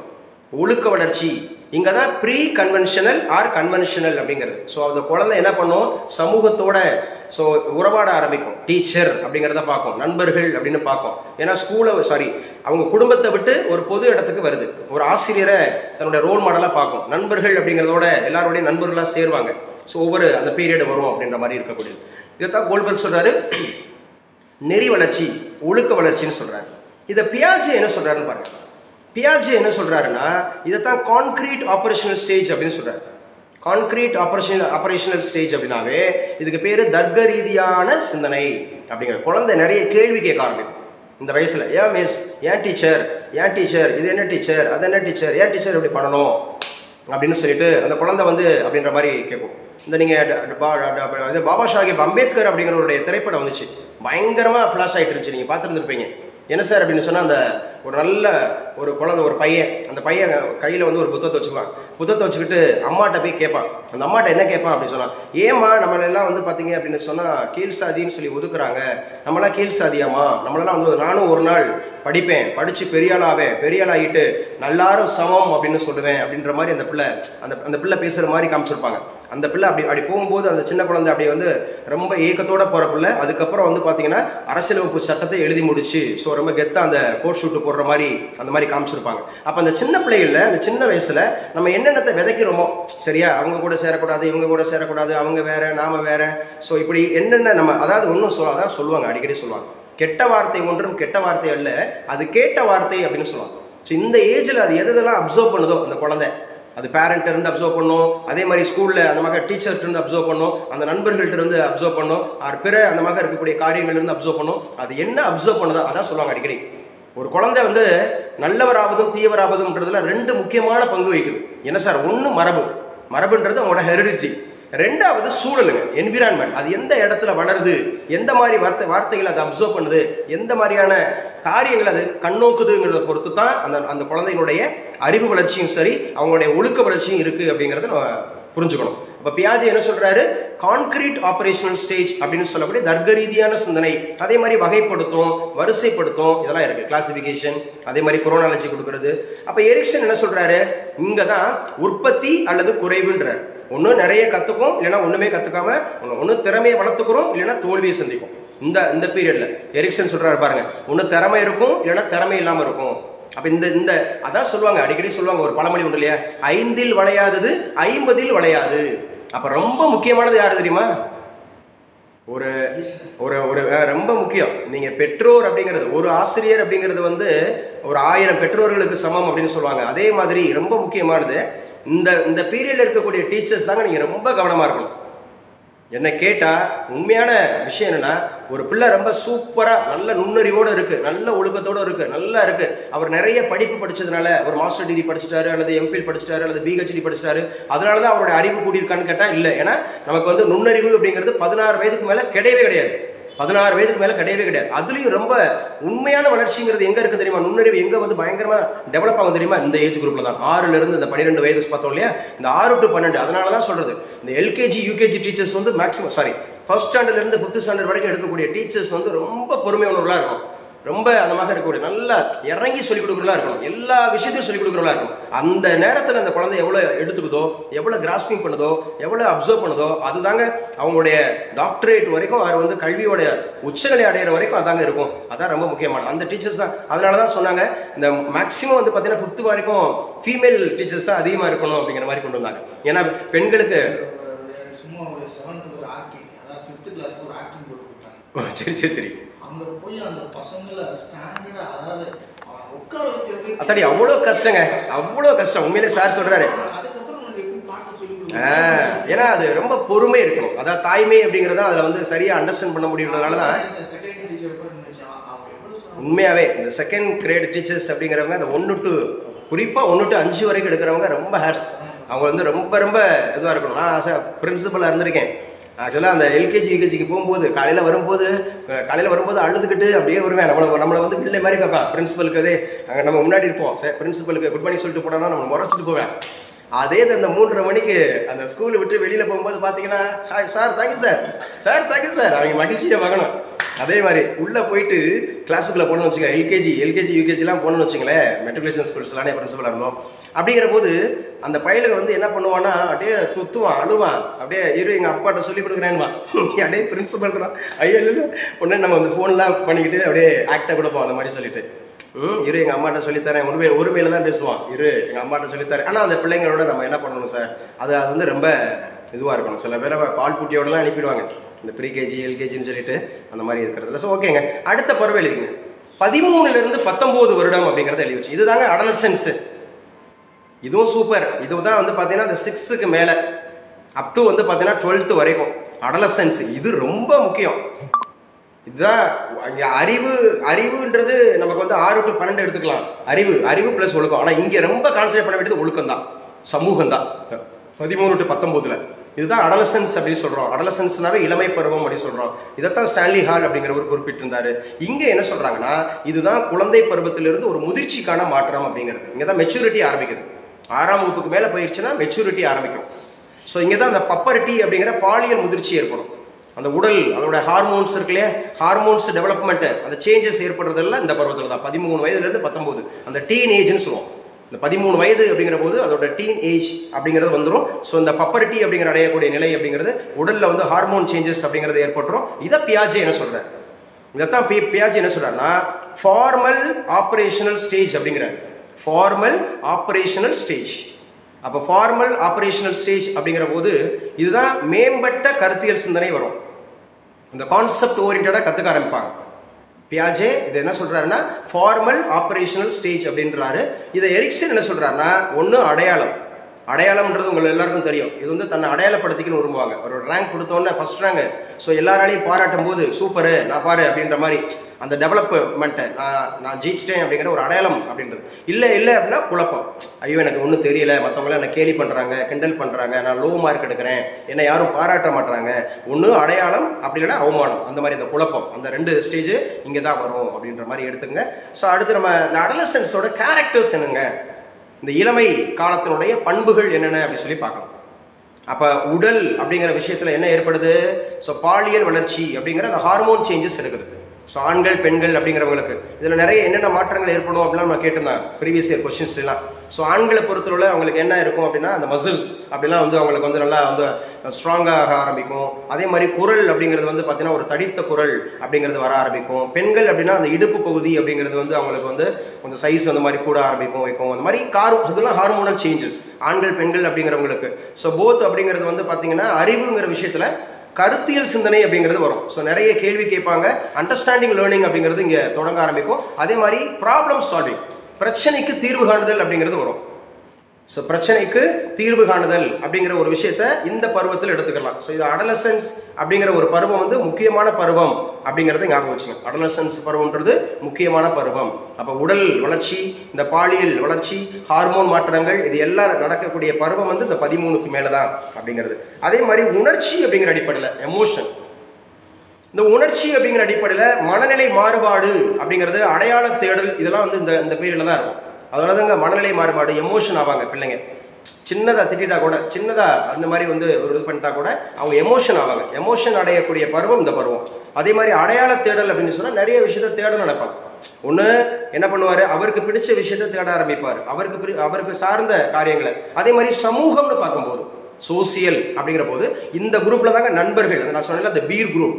ஒழுக்க வளர்ச்சி. இங்கே தான் ப்ரீ கன்வென்ஷனல் ஆர் கன்வென்ஷனல் அப்படிங்கிறது. ஸோ அந்த குழந்தை என்ன பண்ணும்? சமூகத்தோட உறவாட ஆரம்பிக்கும். டீச்சர் அப்படிங்கிறத பார்க்கும், நண்பர்கள் அப்படின்னு பார்க்கும். ஏன்னா அவங்க குடும்பத்தை விட்டு ஒரு பொது இடத்துக்கு வருது. ஒரு ஆசிரியரை தன்னுடைய ரோல் மாடலாக பார்க்கும். நண்பர்கள் அப்படிங்கிறதோட எல்லாரோடைய நண்பர்களாக சேருவாங்க. ஸோ ஒவ்வொரு அந்த பீரியட் வரும் அப்படின்ற மாதிரி இருக்கக்கூடியது. இதைத்தான் கோல்பர்க் சொல்றாரு நெறி வளர்ச்சி, ஒழுக்க வளர்ச்சின்னு சொல்றாரு. இதை பியாஜே என்ன சொல்றாருன்னு பாருங்க. பியாஜே என்ன சொல்றாருன்னா இதைத்தான் கான்கிரீட் ஆபரேஷனல் ஸ்டேஜ் அப்படின்னு சொல்றாரு. கான்கிரீட் ஆபரேஷனல் ஸ்டேஜ் அப்படின்னாவே இதுக்கு பேரு தர்க்க ரீதியான சிந்தனை அப்படிங்கிற. குழந்தை நிறைய கேள்வி கேட்க ஆரம்பிக்கும் இந்த வயசுல. ஏன் மிஸ், ஏன் டீச்சர், இது என்ன டீச்சர், அது என்ன டீச்சர், ஏன் டீச்சர் இப்படி பண்ணணும் அப்படின்னு சொல்லிட்டு அந்த குழந்தை வந்து அப்படின்ற மாதிரி கேட்கும். இந்த நீங்கள் பாபா சாஹேப் அம்பேத்கர் அப்படிங்கிறவருடைய திரைப்படம் வந்துச்சு, பயங்கரமாக ஃப்ளாஷ் ஆகிட்டு இருந்துச்சு, நீங்கள் பார்த்துருந்துருப்பீங்க. என்ன சார் அப்படின்னு சொன்னால் அந்த ஒரு நல்ல ஒரு குழந்தை, ஒரு பையன், அந்த பையன் கையில் வந்து ஒரு புத்தகத்தை வச்சுக்குவான். புத்தகத்தை வச்சுக்கிட்டு அம்மாட்ட போய் கேட்பான். அந்த அம்மாட்ட என்ன கேட்பான் அப்படின்னு சொன்னால், ஏம்மா நம்மளெல்லாம் வந்து பார்த்தீங்க அப்படின்னு சொன்னால் கீழ் சாதின்னு சொல்லி ஒதுக்குறாங்க, நம்மளாம் கீழ் சாதியாமா, நம்மளெல்லாம் வந்து நானும் ஒரு நாள் படிப்பேன், படித்து பெரியாளாகிட்டு நல்லாரும் சமம் அப்படின்னு சொல்லுவேன் அப்படின்ற மாதிரி அந்த பிள்ளை பேசுகிற மாதிரி காமிச்சிருப்பாங்க. அந்த பிள்ளை அப்படி போகும்போது அந்த சின்ன குழந்தை அப்படி வந்து ரொம்ப ஏக்கத்தோட போகிற பிள்ளை. அதுக்கப்புறம் வந்து பார்த்தீங்கன்னா அரசியலமைப்பு சட்டத்தை எழுதி முடிச்சு ரொம்ப கெத்தாக அந்த கோட் ஷூட்டு போடுற மாதிரி அந்த மாதிரி காமிச்சிருப்பாங்க. அப்போ அந்த சின்ன பிள்ளைகளில் அந்த சின்ன வயசில் நம்ம என்னென்னத்தை விதைக்கிறோமோ, சரியா, அவங்க கூட சேரக்கூடாது, இவங்க கூட சேரக்கூடாது, அவங்க வேற நாம வேற, ஸோ இப்படி என்னென்ன நம்ம அதாவது அதான் சொல்லுவாங்க, அடிக்கடி சொல்லுவாங்க, கெட்ட வார்த்தை ஒன்றும் கெட்ட வார்த்தை அல்ல, அது கேட்ட வார்த்தை அப்படின்னு சொல்லுவாங்க. ஸோ இந்த ஏஜில் அது எதெல்லாம் அப்சர்வ் பண்ணுதோ அந்த குழந்தை, அது பேரண்ட் இருந்து அப்சர்வ் பண்ணும், அதே மாதிரி ஸ்கூலில் அந்த மாதிரி டீச்சர்கிட்ட இருந்து அப்சர்வ் பண்ணும், அந்த நண்பர்கள்ட்ட இருந்து அப்சர்வ் பண்ணும், பிற அந்த மாதிரி இருக்கக்கூடிய காரியங்கள் இருந்து அப்சர்வ் பண்ணும். அது என்ன அப்சர்வ் பண்ணுதோ அதான் சொல்லுவாங்க அடிக்கடி. ஒரு குழந்தை வந்து நல்லவராவதும் தீயவராவதுன்றதுல 2 முக்கியமான பங்கு வகிக்குது. என்ன சார்? ஒன்று மரபுன்றது அவங்களோட ஹெரிடிட்டி, 2வது சூழலுங்க, என்விரான்மெண்ட். அது எந்த இடத்துல வளருது, எந்த மாதிரி வார்த்தைகள் அதை அப்சர்வ் பண்ணுது, எந்த மாதிரியான காரியங்கள் அது கண்ணோக்குதுங்கிறத பொறுத்து தான் அந்த குழந்தையினுடைய அறிவு வளர்ச்சியும் சரி, அவங்களுடைய ஒழுக்க வளர்ச்சியும் இருக்கு அப்படிங்கிறத நம்ம புரிஞ்சுக்கணும். இப்போ பியாஜே என்ன சொல்றாரு? கான்கிரீட் ஆபரேஷனல் ஸ்டேஜ் அப்படின்னு சொல்லக்கூடிய தர்க்க ரீதியான சிந்தனை, அதே மாதிரி வகைப்படுத்தும், வரிசைப்படுத்தும், இதெல்லாம் இருக்கு, கிளாசிபிகேஷன், அதே மாதிரி குரோனாலஜி கொடுக்கறது. அப்ப எரிக்சன் என்ன சொல்றாரு? இங்கதான் உற்பத்தி அல்லது குறைவுன்றார். ஒன்று நிறைய கற்றுக்கும், இல்லைன்னா ஒன்றுமே கற்றுக்காம ஒன்று திறமையை வளர்த்துக்கிறோம், இல்லைன்னா தோல்வியை சந்திக்கும். இந்த பீரியடில் எரிக்சன் சொல்கிறாரு பாருங்க, ஒன்று திறமை இருக்கும், இல்லைன்னா திறமை இல்லாமல் இருக்கும். அப்போ இந்த அதான் சொல்லுவாங்க, அடிக்கடி சொல்லுவாங்க ஒரு பழமொழி ஒன்று இல்லையா, 5இல் வளையாதது 50இல் வளையாது. அப்போ ரொம்ப முக்கியமானது யார் தெரியுமா? ஒரு ஒரு ஒரு ரொம்ப முக்கியம். நீங்கள் பெற்றோர் அப்படிங்கிறது, ஒரு ஆசிரியர் அப்படிங்கிறது வந்து ஒரு 1000 பெற்றோர்களுக்கு சமம் அப்படின்னு சொல்லுவாங்க. அதே மாதிரி ரொம்ப முக்கியமானது இந்த பீரியடில் இருக்கக்கூடிய டீச்சர்ஸ் தாங்க நீங்கள் ரொம்ப கவனமாக இருக்கணும். என்ன கேட்டால் உண்மையான விஷயம் என்னென்னா, ஒரு பிள்ளை ரொம்ப சூப்பராக நல்ல நுண்ணறிவோடு இருக்குது, நல்ல ஒழுக்கத்தோடு இருக்குது, நல்லா இருக்குது, அவர் நிறைய படிப்பு படித்ததுனால ஒரு மாஸ்டர் டிகிரி படிச்சிட்டாரு, அல்லது எம்பில் படிச்சிட்டாரு, அல்லது பிஹெச்டி படிச்சிட்டாரு, அதனால தான் அவருடைய அறிவு கூடியிருக்கான்னு கேட்டால் இல்லை. ஏன்னா நமக்கு வந்து நுண்ணறிவு அப்படிங்கிறது 16 வயதுக்கு மேலே கிடையவே கிடையாது. 16 வயதுக்கு மேலே கிடையவே கிடையாது. அதுலேயும் ரொம்ப உண்மையான வளர்ச்சிங்கிறது எங்கே இருக்குது தெரியுமா? நுண்ணறிவு எங்கே வந்து பயங்கரமாக டெவலப் ஆகும் தெரியுமா? இந்த ஏஜ் குரூப்பில் தான். 6லேருந்து இந்த 12 வயது பார்த்தோம் இல்லையா, இந்த 6 to 12. அதனால தான் சொல்கிறது, இந்த எல்கேஜி யூகேஜி டீச்சர்ஸ் வந்து மேக்ஸிமம் ஃபர்ஸ்ட் ஸ்டாண்டர்ட்லேருந்து 5th ஸ்டாண்டர்ட் வரைக்கும் எடுக்கக்கூடிய டீச்சர்ஸ் வந்து ரொம்ப பொறுமையானவர்களாக இருக்கும், ரொம்ப அந்த மாதிரி இருக்கக்கூடிய நல்லா இறங்கி சொல்லிக் கொடுக்குறதா இருக்கணும், எல்லா விஷயத்தையும் சொல்லிக் கொடுக்குறதா இருக்கும். அந்த நேரத்தில் அந்த குழந்தை எவ்வளோ எடுத்துக்குதோ, எவ்வளோ கிராஸ்பிங் பண்ணுதோ, எவ்வளோ அப்சர்வ் பண்ணுதோ, அதுதாங்க அவங்களுடைய டாக்டரேட் வரைக்கும், அவர் வந்து கல்வியோட உச்சநிலை அடைகிற வரைக்கும் அதாங்க இருக்கும். அதான் ரொம்ப முக்கியமான அந்த டீச்சர்ஸ் தான். அதனால தான் சொன்னாங்க, இந்த மேக்ஸிமம் வந்து பார்த்தீங்கன்னா 5th வரைக்கும் ஃபீமேல் டீச்சர்ஸ் தான் அதிகமாக இருக்கணும் அப்படிங்கிற மாதிரி கொண்டு வந்தாங்க. ஏன்னா பெண்களுக்கு சும்மா ஒரு 7th ஒரு ஆக்டிங், அதாவது 5th கிளாஸ் ஒரு ஆக்டிங் போட்டு கொடுத்தாங்க. சரி சரி சரி. அங்க போய் அந்த பசங்களை ஸ்டாண்டர்டா, அதாவது உட்கார வைக்கிறது அத்தாடி அவ்வளோ கஷ்டங்க, அவ்வளோ கஷ்டம். உண்மையிலே சார் சொல்றாரு. அதுக்கப்புறம் எப்படி பாட்டு சொல்லி ஏன்னா அது ரொம்ப பொறுமை இருக்கணும். அதாவது தாய்மை அப்படிங்கிறத அதில் வந்து சரியாக அண்டர்ஸ்டாண்ட் பண்ண முடியுறதுனால தான் உண்மையாகவே இந்த 2nd grade டீச்சர்ஸ் அப்படிங்கிறவங்க அந்த 1 to குறிப்பாக 1 to 5 வரைக்கும் எடுக்கிறவங்க ரொம்ப ஹேர்ஸ், அவங்க வந்து ரொம்ப ரொம்ப இதுவாக இருக்கணும். நான் பிரின்சிபலாக இருந்திருக்கேன். ஆக்சுவலாக அந்த எல்கேஜி யூகேஜிக்கு போகும்போது காலையில் வரும்போது அழுதுகிட்டு அப்படியே வருவேன். நம்மளை வந்து பிள்ளை மாதிரி பார்ப்பேன் பிரின்சிபலுக்கு. அதே அங்கே நம்ம முன்னாடி இருப்போம், பிரின்சிபலுக்கு குட் மார்னிங் சொல்லிட்டு போனால் நம்ம முறைச்சிட்டு போவேன். அதே அந்த 3:30 மணிக்கு அந்த ஸ்கூலை விட்டு வெளியில் போகும்போது பார்த்தீங்கன்னா, ஹாய் சார், தேங்க்யூ சார், அவங்க மகிழ்ச்சியை வாங்கணும். அதே மாதிரி உள்ளே போயிட்டு கிளாஸுக்குள்ளே போகணும்னு வச்சுக்க, எல்கேஜி யூகேஜிலாம் போகணும்னு வச்சுங்களேன், மெட்ரிகுலேஷன் ஸ்கூல்ஸ்லாம் பிரின்சிபலாக இருந்தோம். அப்படிங்கிற போது அந்த பையலுக்கு வந்து என்ன பண்ணுவான்னா, அப்படியே துத்துவான், அழுவான், அப்படியே எங்கள் அப்பாட்ட சொல்லி கொடுக்குறேன்மா, அப்படியே பிரின்சிபல் தான் ஐயோ இல்லை உடனே நம்ம வந்து ஃபோன்லாம் பண்ணிக்கிட்டு அப்படியே ஆக்டாக கொடுப்போம் அந்த மாதிரி சொல்லிட்டு, எங்கள் அம்மாட்ட சொல்லித்தரேன், ஒருமையில தான் பேசுவான், எங்கள் அம்மாட்ட சொல்லித்தரேன். ஆனால் அந்த பிள்ளைங்களோட நம்ம என்ன பண்ணணும் சார், அது வந்து ரொம்ப இதுவாக இருக்கணும். சில பேரை பால் பூட்டியோடலாம் அனுப்பிடுவாங்க இந்த ப்ரீகேஜி எல்கேஜின்னு சொல்லிட்டு அந்த மாதிரி இருக்கிறதுல. ஸோ ஓகேங்க, அடுத்த பருவம் எழுதிங்க. 13லேருந்து 19 வருடம் அப்படிங்கிறத எழுதி வச்சு, இதுதாங்க அடலசன்ஸு. இதுவும் சூப்பர். இதுதான் வந்து பார்த்தீங்கன்னா இந்த 6th மேலே அப் டு வந்து பார்த்தீங்கன்னா 12th வரைக்கும் அடலசன்ஸ். இது ரொம்ப முக்கியம். இதுதான் அங்கே அறிவுன்றது நமக்கு வந்து 6 to 12 எடுத்துக்கலாம். அறிவு ப்ளஸ் ஒழுக்கம். ஆனால் இங்கே ரொம்ப கான்சன்ட்ரேட் பண்ண வேண்டியது ஒழுக்கம் தான், சமூகம் தான். 13 to 19 இதுதான் அடலசன்ஸ் அப்படின்னு சொல்கிறோம். அடலசன்ஸ்னாவே இளமை பருவம் அப்படின்னு சொல்கிறோம். இதைத்தான் ஸ்டான்லி ஹால் அப்படிங்கிறவர் குறிப்பிட்டிருந்தார். இங்கே என்ன சொல்கிறாங்கன்னா, இதுதான் குழந்தை பருவத்திலிருந்து ஒரு முதிர்ச்சிக்கான மாற்றம் அப்படிங்கிறது. இங்கே தான் மெச்சூரிட்டி ஆரம்பிக்குது. 6ஆம் வகுப்புக்கு மேலே போயிடுச்சுன்னா மெச்சூரிட்டி ஆரம்பிக்கும். ஸோ இங்கே தான் அந்த பப்பரிட்டி அப்படிங்கிற பாலியல் முதிர்ச்சி ஏற்படும். அந்த உடல் அதோட ஹார்மோன்ஸ் இருக்குல்லையே, ஹார்மோன்ஸ் டெவலப்மெண்ட்டு, அந்த சேஞ்சஸ் ஏற்படுறதெல்லாம் இந்த பருவத்தில் தான். 13 வயதுலேருந்து 19 அந்த டீன் ஏஜ்னு சொல்லுவோம். இந்த 13 வயது அப்படிங்கிற போது அதோட டீன் ஏஜ் அப்படிங்கிறது வந்துடும். ஸோ இந்த பப்பரிட்டி அப்படிங்கிற அடையக்கூடிய நிலை அப்படிங்கிறது உடலில் வந்து ஹார்மோன் சேஞ்சஸ் அப்படிங்கிறது ஏற்பட்டுரும். இதை பியாஜே என்ன சொல்கிறார், இதைத்தான் பியாஜே என்ன சொல்கிறாருன்னா ஃபார்மல் ஆப்ரேஷனல் ஸ்டேஜ் அப்படிங்கிறார். Formal operational stage. அப்போ ஃபார்மல் ஆப்ரேஷனல் ஸ்டேஜ் அப்படிங்கிற போது இதுதான் மேம்பட்ட கருத்தியல் சிந்தனை வரும். இந்த கான்செப்ட் ஓரியன்டாக கற்றுக்க ஆரம்பிப்பாங்க. பியாஜே இது என்ன சொல்றாருன்னா ஃபார்மல் ஆப்ரேஷனல் ஸ்டேஜ் அப்படின்றாரு. இதை எரிக்சன் என்ன சொல்றாருன்னா, ஒன்று அடையாளம்ன்றது உங்களுக்கு எல்லாருக்கும் தெரியும். இது வந்து தன்னை அடையாளப்படுத்திக்கன்னு விரும்புவாங்க. ஒரு ரேங்க் கொடுத்தோன்னே ஃபர்ஸ்ட் ரேங்க், ஸோ எல்லாராலையும் பாராட்டும் போது சூப்பரு நான் பாரு அப்படின்ற மாதிரி அந்த டெவலப்மெண்ட்டை நான் ஜெயிச்சிட்டேன் அப்படிங்கிற ஒரு அடையாளம் அப்படின்றது. இல்லை அப்படின்னா குழப்பம், ஐயோ எனக்கு ஒன்றும் தெரியல, மற்றவங்களாம் என்னை கேலி பண்ணுறாங்க, கிண்டல் பண்ணுறாங்க, நான் லோ மார்க் எடுக்கிறேன், என்னை யாரும் பாராட்ட மாட்டாங்க. ஒன்று அடையாளம், அப்படி இல்லைன்னா அவமானம். அந்த மாதிரி இந்த குழப்பம், அந்த 2 ஸ்டேஜ் இங்கே தான் வரும் அப்படின்ற மாதிரி எடுத்துங்க. ஸோ அடுத்து நம்ம இந்த அடலசன்ஸோட கேரக்டர்ஸ் என்னங்க, இந்த இளமை காலத்தினுடைய பண்புகள் என்னென்ன அப்படின்னு சொல்லி பார்க்கலாம். அப்போ உடல் அப்படிங்கிற விஷயத்தில் என்ன ஏற்படுது, ஸோ பாலியல் வளர்ச்சி அப்படிங்கிற அந்த ஹார்மோன் சேஞ்சஸ் இருக்குது. ஸோ ஆண்கள் பெண்கள் அப்படிங்கிறவங்களுக்கு இதில் நிறைய என்னென்ன மாற்றங்கள் ஏற்படும் அப்படிலாம் நம்ம கேட்டிருந்தாங்க ப்ரீவியஸ் இயர் கொஸ்டின்ஸ் எல்லாம். ஸோ ஆண்களை பொறுத்தவரை அவங்களுக்கு என்ன இருக்கும் அப்படின்னா அந்த மசில்ஸ் அப்படிலாம் வந்து அவங்களுக்கு வந்து நல்லா வந்து ஸ்ட்ராங்காக ஆரம்பிக்கும். அதே மாதிரி குரல் அப்படிங்கிறது வந்து பார்த்தீங்கன்னா ஒரு தடித்த குரல் அப்படிங்கிறது வர ஆரம்பிக்கும். பெண்கள் அப்படின்னா அந்த இடுப்பு பகுதி அப்படிங்கிறது வந்து அவங்களுக்கு வந்து கொஞ்சம் சைஸ் அந்த மாதிரி கூட ஆரம்பிக்கும் வைக்கும். அந்த மாதிரி அதெல்லாம் ஹார்மோனல் சேஞ்சஸ் ஆண்கள் பெண்கள் அப்படிங்கிறவங்களுக்கு. ஸோ போத் அப்படிங்கிறது வந்து பார்த்தீங்கன்னா அறிவுங்கிற விஷயத்தில் கருத்தியல் சிந்தனை அப்படிங்கிறது வரும். ஸோ நிறைய கேள்வி கேட்பாங்க. அண்டர்ஸ்டாண்டிங் லேர்னிங் அப்படிங்கிறது இங்கே தொடங்க ஆரம்பிக்கும். அதே மாதிரி ப்ராப்ளம் சால்விங், பிரச்சனைக்கு தீர்வு காணுதல் அப்படிங்கிறது வரும். ஸோ பிரச்சனைக்கு தீர்வு காணுதல் அப்படிங்கிற ஒரு விஷயத்த இந்த பருவத்தில் எடுத்துக்கலாம். ஸோ இது அடலசன்ஸ் அப்படிங்கிற ஒரு பருவம் வந்து முக்கியமான பருவம் அப்படிங்கிறத ஞாபகம் வச்சுக்கணும். அடலசன்ஸ் பருவம்ன்றது முக்கியமான பருவம். அப்போ உடல் வளர்ச்சி, இந்த பாலியல் வளர்ச்சி, ஹார்மோன் மாற்றங்கள், இது எல்லாம் நடக்கக்கூடிய பருவம் வந்து இந்த 13க்கு மேலே தான் அப்படிங்கிறது. அதே மாதிரி உணர்ச்சி அப்படிங்கிற அடிப்படையில் எமோஷன், இந்த உணர்ச்சி அப்படிங்கிற அடிப்படையில் மனநிலை மாறுபாடு அப்படிங்கிறது அடையாள தேடல், இதெல்லாம் வந்து இந்த பீரியடில் தான் இருக்கும். அதனால தாங்க மனநிலை மாறுபாடு, எமோஷன் ஆவாங்க பிள்ளைங்க. சின்னதாக திட்டா கூட, சின்னதாக அந்த மாதிரி வந்து ஒரு இது பண்ணிட்டா கூட அவங்க எமோஷன் ஆவாங்க. எமோஷன் அடையக்கூடிய பருவம் இந்த பருவம். அதே மாதிரி அடையாள தேடல் அப்படின்னு சொன்னால் நிறைய விஷயத்த தேட நினைப்பாங்க. ஒன்று என்ன பண்ணுவார், அவருக்கு பிடிச்ச விஷயத்த தேட ஆரம்பிப்பார், அவருக்கு சார்ந்த காரியங்களை. அதே மாதிரி சமூகம்னு பார்க்கும்போது சோசியல் அப்படிங்கிற போது இந்த குரூப்பில் தாங்க நண்பர்கள், நான் சொன்னேன் அந்த பீர் குரூப்,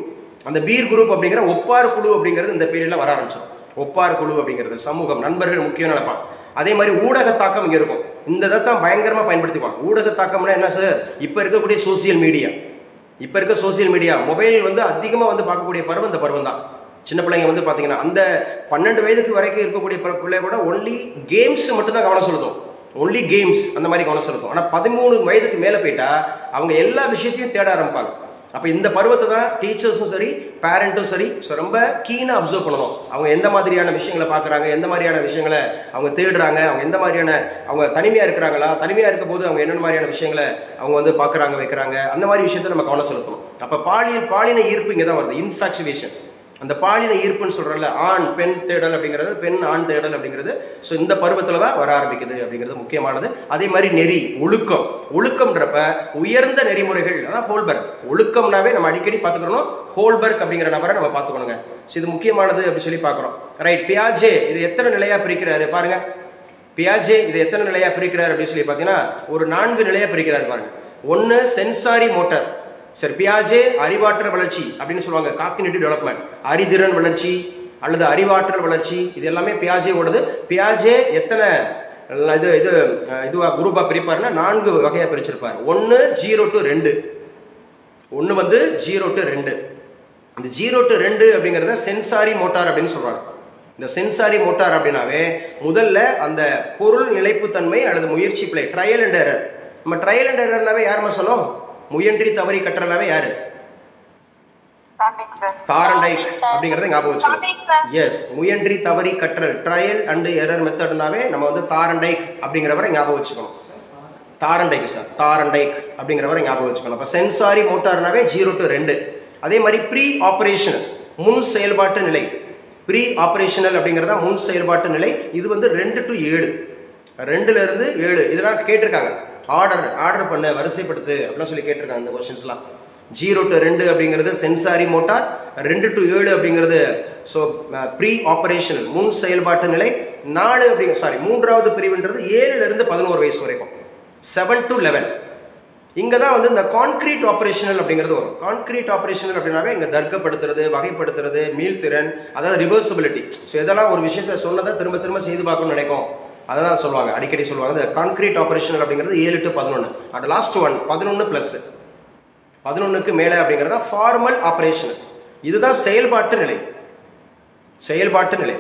அந்த பீர் குரூப் அப்படிங்கிற ஒப்பார் குழு அப்படிங்கிறது இந்த பீரியடில் வர ஆரம்பிச்சோம். ஒப்பார் குழு அப்படிங்கிறது சமூகம், நண்பர்கள் முக்கியம் நினைப்பான். அதே மாதிரி ஊடக தாக்கம் இங்கே இருக்கும். இந்த இதை தான் பயங்கரமாக பயன்படுத்திப்பாங்க. ஊடக தாக்கம்னா என்ன சார், இப்போ இருக்கக்கூடிய சோசியல் மீடியா, இப்போ இருக்க சோசியல் மீடியா மொபைல் வந்து அதிகமாக வந்து பார்க்கக்கூடிய பருவம் இந்த பருவம் தான். சின்ன பிள்ளைங்க வந்து பார்த்தீங்கன்னா அந்த 12 வயதுக்கு வரைக்கும் இருக்கக்கூடிய பிள்ளை கூட ஒன்லி கேம்ஸ் மட்டும்தான் கவனம் செலுத்தும். ஒன்லி கேம்ஸ் அந்த மாதிரி கவனம் செலுத்தும். ஆனால் 13 வயதுக்கு மேலே போயிட்டா அவங்க எல்லா விஷயத்தையும் தேட ஆரம்பிப்பாங்க. அப்போ இந்த பருவத்தை தான் டீச்சர்ஸும் சரி பேரண்ட்டும் சரி ரொம்ப கீனாக அப்சர்வ் பண்ணணும். அவங்க எந்த மாதிரியான விஷயங்களை பார்க்குறாங்க, எந்த மாதிரியான விஷயங்களை அவங்க தேடுறாங்க, அவங்க எந்த மாதிரியான அவங்க தனிமையாக இருக்கிறாங்களா, தனிமையாக இருக்க போது அவங்க என்னென்ன மாதிரியான விஷயங்களை அவங்க வந்து பார்க்குறாங்க வைக்கிறாங்க, அந்த மாதிரி விஷயத்தை நம்ம கவனம் செலுத்தணும். அப்போ பாலின ஈர்ப்பு இங்கே தான் வருது, இன்ஃபாக்சுவேஷன். அந்த பாலின ஈர்ப்புன்னு சொல்கிறல, ஆண் பெண் தேடல் அப்படிங்கிறது, பெண் ஆண் தேடல் அப்படிங்கிறது ஸோ இந்த பருவத்தில் தான் வர ஆரம்பிக்குது அப்படிங்கிறது முக்கியமானது. அதே மாதிரி நெறி, ஒழுக்கம், ஒழுக்கம்ன்றப்ப உயர்ந்த நெறிமுறைகள், அதான் ஹோல்பர்க். ஒழுக்கம்னாவே நம்ம அடிக்கடி பார்த்துக்கணும், ஹோல்பர்க் அப்படிங்கிற நபரை நம்ம பார்த்துக்கணுங்க. ஸோ இது முக்கியமானது அப்படி சொல்லி பார்க்குறோம். ரைட், பியாஜே இது எத்தனை நிலையாக பிரிக்கிறாரு பாருங்க. பியாஜே இது எத்தனை நிலையாக பிரிக்கிறாரு அப்படின்னு சொல்லி பார்த்தீங்கன்னா ஒரு 4 நிலையாக பிரிக்கிறாரு பாருங்க. ஒன்று சென்சாரி மோட்டர். சரி, பியாஜே அறிவாற்றல் வளர்ச்சி அப்படின்னு சொல்லுவாங்க, காக்னிட்டிவ் டெவலப்மெண்ட், அறிதிறன் வளர்ச்சி அல்லது அறிவாற்றல் வளர்ச்சி, இது எல்லாமே பியாஜே ஓடுது. பியாஜே எத்தனை இதுவா குரூப்பாக பிரிப்பாருன்னா 4 வகையாக பிரிச்சிருப்பார். 1 0 to 2, ஒன்று வந்து 0 to 2. இந்த 0 to 2 அப்படிங்கிறத சென்சாரி மோட்டார் அப்படின்னு சொல்றாங்க. இந்த சென்சாரி மோட்டார் அப்படின்னாவே முதல்ல அந்த பொருள் நிலைப்புத்தன்மை அல்லது முயற்சி பிழை, ட்ரையல் அண்ட் எரர். நம்ம ட்ரையல் அண்ட் எரர்னாவே யாருமா சொன்னோம், முயன்றி தவறி கற்றலாவே யாரு, தாரண்டைக் அப்படிங்கறத ஞாபகம் வச்சுக்கணும். எஸ், முயன்றி தவறி கற்றல், ட்ரையல் அண்ட் எரர் மெத்தட்னாவே நம்ம வந்து தாரண்டைக் அப்படிங்கிறவரை ஞாபகம் வச்சுக்கணும். தாரண்டைக் சார், தாரண்டைக் அப்படிங்கிறவரை ஞாபகம் வச்சுக்கணும். அப்போ சென்சாரி மோட்டார்னாவே 0 to 2. அதே மாதிரி ப்ரீ ஆப்ரேஷனல், முன் செயல்பாட்டு நிலை. ப்ரீ ஆப்ரேஷனல் அப்படிங்கிறதா முன் செயல்பாட்டு நிலை. இது வந்து 2 to 7, 2ல இருந்து 7 இதெல்லாம் கேட்டிருக்காங்க. ஆர்டர் பண்ண, வரிசைப்படுத்து அப்படின்னு சொல்லி கேட்டிருக்காங்க இந்த கொஸ்டின்ஸ்லாம். 0 to 2 அப்படிங்கிறது சென்சாரி மோட்டார், 2 to 7 அப்படிங்கிறது ஸோ ப்ரீ ஆப்ரேஷனல் முன் செயல்பாட்டு நிலை. 4 அப்படிங்க மூன்றாவது பிரிவுன்றது 7ல இருந்து 11 வயசு வரைக்கும், 7 to 11. இங்கே தான் வந்து இந்த கான்கிரீட் ஆப்ரேஷனல் அப்படிங்கிறது வரும். கான்கிரீட் ஆப்ரேஷனல் அப்படின்னாவே இங்கே தர்க்கப்படுத்துறது, வகைப்படுத்துறது, மீள்திறன், அதாவது ரிவர்சிபிலிட்டி. ஸோ இதெல்லாம் ஒரு விஷயத்த சொன்னதை திரும்ப திரும்ப செய்து பார்க்கணும்னு நினைக்கும், அதை தான் சொல்லுவாங்க, அடிக்கடி சொல்லுவாங்க. இந்த கான்கிரீட் ஆப்ரேஷனல் அப்படிங்கிறது 7 to 11. அண்ட் லாஸ்ட் ஒன் 11 + 11க்கு மேலே அப்படிங்கிறது தான் ஃபார்மல் ஆப்ரேஷனல். இதுதான் செயல்பாட்டு நிலை. செயல்பாட்டு நிலை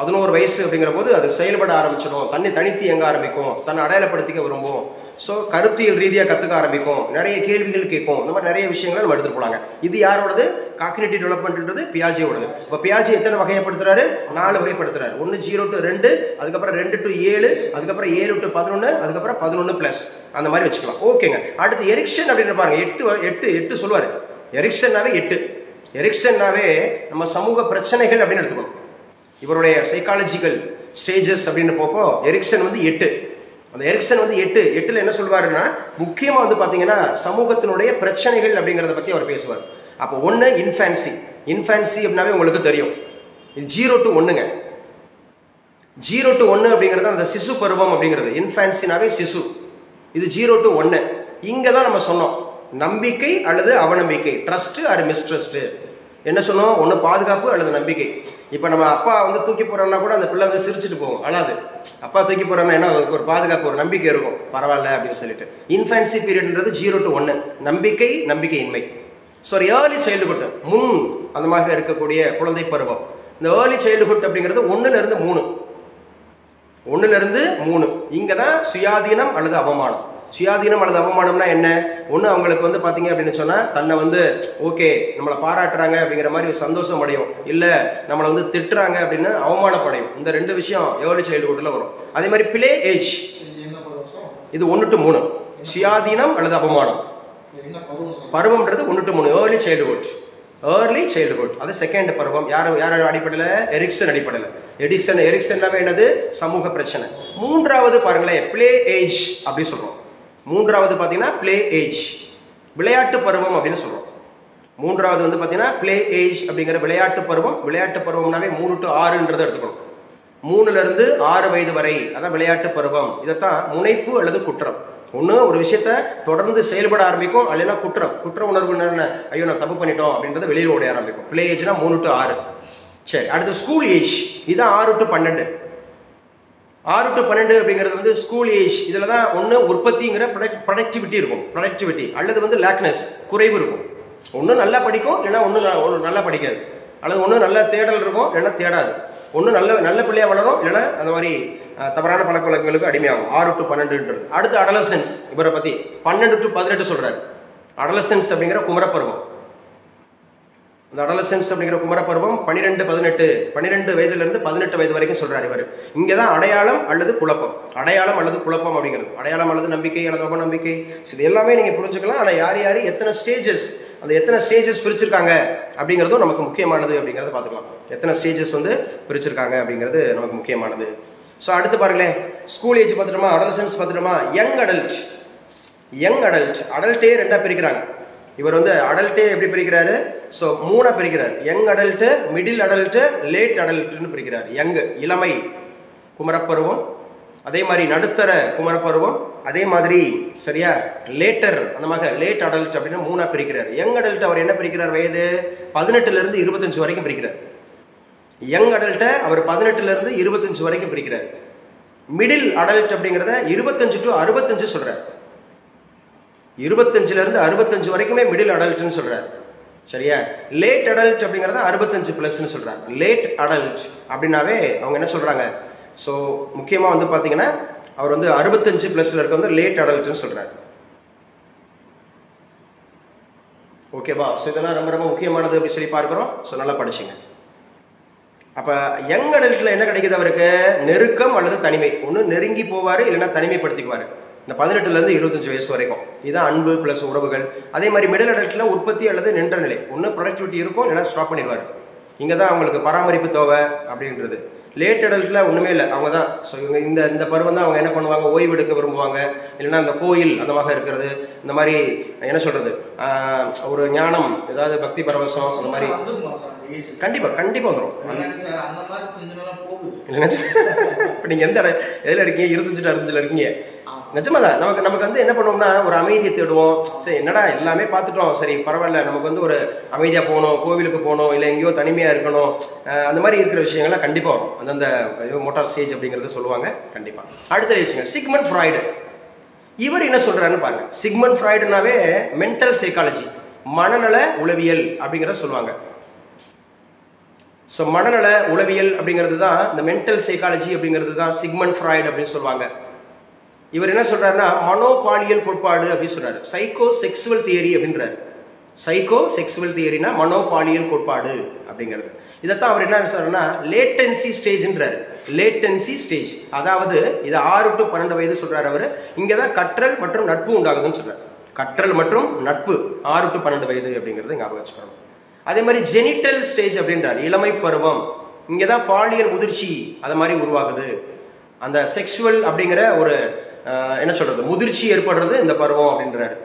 11 வயசு அப்படிங்கிற போது அது செயல்பட ஆரம்பிச்சிடும், தனித்து இயங்க ஆரம்பிக்கும், தன்னை அடையாளப்படுத்திக்க விரும்பும். ஸோ கருத்தியல் ரீதியாக கற்றுக்க ஆரம்பிக்கும், நிறைய கேள்விகள் கேட்கும், இந்த மாதிரி நிறைய விஷயங்களை நம்ம எடுத்துட்டு போனாங்க. இது யாரோடது, காக்னிட்டிவ் டெவலப்மெண்ட்ன்றது பியாஜேவோடது. இப்போ பியாஜே எத்தனை வகைப்படுத்துறாரு, 4 வகைப்படுத்துறாரு. 1 0 to 2, அதுக்கப்புறம் 2 to 7, அதுக்கப்புறம் 7 to 11, அதுக்கப்புறம் 11+ அந்த மாதிரி வச்சுக்கலாம். ஓகேங்க. அடுத்து எரிக்சன் அப்படின்னு பாருங்க, 8 சொல்லுவார். எரிக்சன்னாவே 8. எரிக்சன்னாவே நம்ம சமூக பிரச்சனைகள் அப்படின்னு எடுத்துக்கணும். இவருடைய சைக்காலஜிக்கல் ஸ்டேஜஸ் அப்படின்னு போப்போ எரிக்சன் வந்து 8. அந்த எரிக்சன் வந்து 8ல் என்ன சொல்வாருன்னா முக்கியமாக வந்து பார்த்தீங்கன்னா சமூகத்தினுடைய பிரச்சனைகள் அப்படிங்கிறத பற்றி அவர் பேசுவார். அப்போ 1 இன்ஃபான்சி, இன்ஃபான்சி அப்படின்னாவே உங்களுக்கு தெரியும், இது 0 to 1ங்க. 0 to 1 அப்படிங்கிறது அந்த சிசு பருவம் அப்படிங்கிறது. இன்ஃபான்சினாவே சிசு, இது 0 to 1. இங்கே தான் நம்ம சொன்னோம் நம்பிக்கை அல்லது அவநம்பிக்கை, ட்ரஸ்ட் ஆர் மிஸ்ட்ரஸ்ட். என்ன சொன்னோம், ஒன்று பாதுகாப்பு அல்லது நம்பிக்கை. இப்போ நம்ம அப்பா வந்து தூக்கி போகிறோம்னா கூட அந்த பிள்ளை வந்து சிரிச்சுட்டு போகும், அழாது. அப்பா தூக்கி போகிறோம்னா என்ன, ஒரு பாதுகாப்பு, ஒரு நம்பிக்கை இருக்கும், பரவாயில்ல அப்படின்னு சொல்லிட்டு. இன்ஃபான்சி பீரியட்ன்றது 0 to 1, நம்பிக்கை நம்பிக்கையின்மை. ஸோ ஏர்லி சைல்டுஹுட், முன் அந்த மாதிரி இருக்கக்கூடிய குழந்தை பருவம். இந்த ஏர்லி சைல்டுஹுட் அப்படிங்கிறது 1லேருந்து 3, 1லேருந்து 3. இங்கே தான் சுயாதீனம் அல்லது அவமானம். சுயாதீனம் அல்லது அவமானம்னா என்ன, ஒன்று அவங்களுக்கு வந்து பார்த்தீங்க அப்படின்னு சொன்னால் தன்னை வந்து ஓகே நம்மளை பாராட்டுறாங்க அப்படிங்கிற மாதிரி ஒரு சந்தோஷம் அடையும், இல்லை நம்மளை வந்து திட்டுறாங்க அப்படின்னு அவமானப்படையும். இந்த 2 விஷயம் ஏர்லி சைல்டுஹுட்டில் வரும். அதே மாதிரி பிளே ஏஜ், இது 1 to 3, சுயாதீனம் அல்லது அவமானம். பருவம்ன்றது 1 to 3, early childhood. Early childhood அது செகண்ட் பருவம். யார் அடிப்படையில், எரிக்சன் அடிப்படையில். எரிக்சன்னாவே என்னது, சமூக பிரச்சனை. 3வது பாருங்களேன், பிளே ஏஜ் அப்படி சொல்றோம். 3வது பார்த்தீங்கன்னா பிளே ஏஜ், விளையாட்டு பருவம் அப்படின்னு சொல்றோம். 3வது வந்து பார்த்தீங்கன்னா பிளே ஏஜ் அப்படிங்கிற விளையாட்டு பருவம். விளையாட்டு பருவம்னாவே 3 to 6ன்றதை எடுத்துக்கணும். 3லேருந்து 6 வயது வரை அதான் விளையாட்டு பருவம். இதைத்தான் முனைப்பு அல்லது குற்றம். ஒன்று ஒரு விஷயத்த தொடர்ந்து செயல்பட ஆரம்பிக்கும், இல்லைன்னா குற்ற உணர்வு, ஐயோ நான் தப்பு பண்ணிட்டோம் அப்படின்றத வெளியில் ஓட ஆரம்பிக்கும். பிளே ஏஜ்னா 3 to 6. சரி, அடுத்து ஸ்கூல் ஏஜ், இதான் 6 to 12. 6 to 12 அப்படிங்கிறது வந்து ஸ்கூல் ஏஜ். இதில் தான் ஒன்று உற்பத்திங்கிற ப்ரொடக்டிவிட்டி இருக்கும், ப்ரொடக்டிவிட்டி, அல்லது வந்து லேக்னஸ், குறைவு இருக்கும். ஒன்று நல்லா படிக்கும், இல்லைன்னா ஒன்று நல்லா படிக்காது, அல்லது ஒன்று நல்ல தேடல் இருக்கும், இல்லைன்னா தேடாது. ஒன்று நல்ல பிள்ளையாக வளரும், இல்லைன்னா அந்த மாதிரி தவறான பழக்க வழக்கங்களுக்கு அடிமையாகும். 6 to 12ன்றது. அடுத்து அடலசன்ஸ், இவரை பற்றி 12 to 18 சொல்கிறார். அடலசன்ஸ் அப்படிங்கிற குமரப்பருவம். இந்த அடலசன்ஸ் அப்படிங்கிற குமரப்பருவம் 12 வயதுலேருந்து 18 வயது வரைக்கும் சொல்கிறார் இவர். இங்கே தான் அடையாளம் அல்லது குழப்பம், அடையாளம் அல்லது குழப்பம் அப்படிங்கிறது. அடையாளம் அல்லது நம்பிக்கை அல்லது அவநம்பிக்கை, இது எல்லாமே நீங்கள் புரிஞ்சுக்கலாம். ஆனால் யார் எத்தனை ஸ்டேஜஸ், அந்த எத்தனை ஸ்டேஜஸ் பிரிச்சிருக்காங்க அப்படிங்கிறதும் நமக்கு முக்கியமானது அப்படிங்கிறத பார்த்துக்கலாம். எத்தனை ஸ்டேஜஸ் வந்து பிரிச்சிருக்காங்க அப்படிங்கிறது நமக்கு முக்கியமானது. ஸோ அடுத்து பாருங்களேன், ஸ்கூல் ஏஜ் பார்த்துட்டோமா, அடலசன்ஸ் பார்த்துட்டோமா. யங் அடல்ட், அடல்ட்டே 2ஆக பிரிக்கிறாங்க. இவர் வந்து அடல்ட்டே எப்படி பிரிக்கிறாரு, ஸோ 3ஆக பிரிக்கிறார். Young adult, middle adult, late அடல்ட்டுன்னு பிரிக்கிறார். யங் இளமை குமரப்பருவம், அதே மாதிரி நடுத்தர குமரப்பருவம், அதே மாதிரி சரியா லேட்டர், அந்த மாதிரி லேட் அடல்ட் அப்படின்னு 3ஆக பிரிக்கிறார். யங் அடல்ட் அவர் என்ன பிரிக்கிறார், வயது 18லேருந்து 25 வரைக்கும் பிரிக்கிறார். யங் அடல்ட்டை அவர் 18லேருந்து 25 வரைக்கும் பிரிக்கிறார். மிடில் அடல்ட் அப்படிங்கிறத 25 to 65 சொல்றார். 25லேருந்து 65 வரைக்குமே மிடில் அடல்ட்னு சொல்றார். சரியா, லேட் அடல்ட் அப்படிங்கிறத 65+ சொல்றாங்க. லேட் அடல்ட் அப்படின்னாவே அவங்க என்ன சொல்றாங்க, ஸோ முக்கியமாக வந்து பார்த்தீங்கன்னா அவர் வந்து 65+ இருக்க வந்து லேட் அடல்ட்னு சொல்றாரு. ஓகேவா, ஸோ இதெல்லாம் ரொம்ப ரொம்ப முக்கியமானது அப்படி சொல்லி பார்க்குறோம். ஸோ நல்லா படிச்சுங்க. அப்போ யங் அடல்ட்டில் என்ன கிடைக்குது அவருக்கு, நெருக்கம் அல்லது தனிமை. ஒன்று நெருங்கி போவார், இல்லைன்னா தனிமைப்படுத்திக்குவார். இந்த 18லேருந்து 25 வயசு வரைக்கும் இதுதான் அன்பு ப்ளஸ் உறவுகள். அதே மாதிரி மிடில் அடல்ட்டில் உற்பத்தி அல்லது நின்ற நிலை, ஒன்று ப்ரொடக்டிவிட்டி இருக்கும், இல்லைன்னா ஸ்டாப் பண்ணிடுவார். இங்கே தான் அவங்களுக்கு பராமரிப்பு தேவை அப்படின்றது. லேட் அடல்ட்டில் ஒன்றுமே இல்லை, அவங்க தான். ஸோ இவங்க இந்த பருவம் தான் அவங்க என்ன பண்ணுவாங்க, ஓய்வு எடுக்க விரும்புவாங்க, இல்லைன்னா அந்த கோயில் அந்த மாதிரி இருக்கிறது, இந்த மாதிரி என்ன சொல்கிறது, ஒரு ஞானம், ஏதாவது பக்தி பரவசம், அந்த மாதிரி கண்டிப்பாக வந்துடும். இப்போ நீங்கள் எந்த எதில் இருக்கீங்க, 25 to 65 இருக்கீங்க. நிஜமா தான் நமக்கு வந்து என்ன பண்ணுவோம்னா ஒரு அமைதியை தேடுவோம். சரி என்னடா எல்லாமே பார்த்துட்டோம், சரி பரவாயில்ல, நமக்கு வந்து ஒரு அமைதியாக போகணும், கோவிலுக்கு போகணும், இல்லை எங்கேயோ தனிமையாக இருக்கணும், அந்த மாதிரி இருக்கிற விஷயங்கள்லாம் கண்டிப்பாக வரும். அந்தந்த மோட்டார் ஸ்டேஜ் அப்படிங்கிறது சொல்லுவாங்க கண்டிப்பாக. அடுத்த விஷயங்க சிக்மண்ட் ஃப்ராய்டு. இவர் என்ன சொல்கிறாருன்னு பாருங்க. சிக்மண்ட் ஃப்ராய்டுனாவே மென்டல் சைக்காலஜி, மனநல உளவியல் அப்படிங்கிறத சொல்லுவாங்க. ஸோ மனநல உளவியல் அப்படிங்கிறது தான் இந்த மென்டல் சைக்காலஜி அப்படிங்கிறது தான் சிக்மண்ட் ஃப்ராய்டு அப்படின்னு சொல்லுவாங்க. இவர் என்ன சொல்றாருன்னா மனோபாலியல் கோட்பாடு அப்படின்னு சொல்றாரு. சைக்கோ செக்ஸுவல் தியரி அப்படின்றாரு. சைக்கோ செக்ஸுவல் தியரினா மனோபாலியல் கோட்பாடு அப்படிங்கிறது. இதைத்தான் அவர் என்ன சொல்றாருன்னா லேட்டன்சி ஸ்டேஜ்ன்றாரு. லேட்டன்சி ஸ்டேஜ், அதாவது இது 6 to 12 வயது சொல்றாரு அவர். இங்கே தான் கற்றல் மற்றும் நட்பு உண்டாகுதுன்னு சொல்றாரு. கற்றல் மற்றும் நட்பு 6 to 12 வயது அப்படிங்கிறது ஞாபகம் வச்சுக்கணும். அதே மாதிரி ஜெனிட்டல் ஸ்டேஜ் அப்படின்றார், இளமை பருவம். இங்கே தான் பாலியல் முதிர்ச்சி அது மாதிரி உருவாகுது. அந்த செக்ஷுவல் அப்படிங்கிற ஒரு என்ன சொல்றது முதிர்ச்சி ஏற்படுறது இந்த பருவம் அப்படின்றாரு.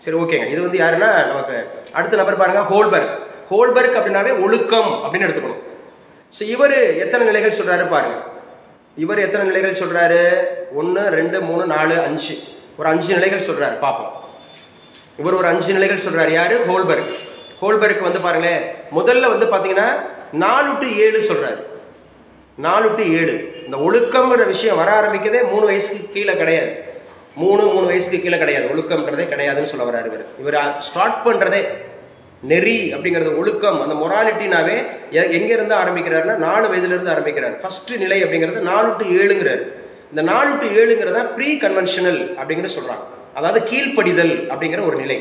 சரி ஓகேங்க. இது வந்து யாருன்னா நமக்கு அடுத்த நபர் பாருங்க, ஹோல்பர்க். ஹோல்பர்க் அப்படின்னாவே ஒழுக்கம் அப்படின்னு எடுத்துக்கணும். ஸோ இவர் எத்தனை நிலைகள் சொல்றாரு பாருங்க. இவர் எத்தனை நிலைகள் சொல்றாரு? 1 2 3 4 5, ஒரு 5 நிலைகள் சொல்றாரு. பார்ப்போம். இவர் ஒரு 5 நிலைகள் சொல்றாரு. யாரு? ஹோல்பர்க். ஹோல்பர்க் வந்து பாருங்களேன், முதல்ல வந்து பாத்தீங்கன்னா 4 to 7 சொல்றாரு. 4 to 7 இந்த ஒழுக்கம்ங்கிற விஷயம் வர ஆரம்பிக்கதே 3 வயசுக்கு கீழே கிடையாது. 3 வயசுக்கு கீழே கிடையாது. ஒழுக்கம்ன்றதே கிடையாதுன்னு சொல்ல வர்றாரு இவர். இவர் ஸ்டார்ட் பண்றதே நெறி அப்படிங்கிறது, ஒழுக்கம், அந்த மொராலிட்டினாவே எங்க இருந்து ஆரம்பிக்கிறாருன்னா 4 வயதுல இருந்து ஆரம்பிக்கிறார். ஃபர்ஸ்ட் நிலை அப்படிங்கிறது 4 to 7ங்கிறாரு. இந்த 4 to 7ங்கிறத ப்ரீ கன்வென்ஷனல் அப்படிங்கிற சொல்றாங்க. அதாவது கீழ்ப்படிதல் அப்படிங்கிற ஒரு நிலை.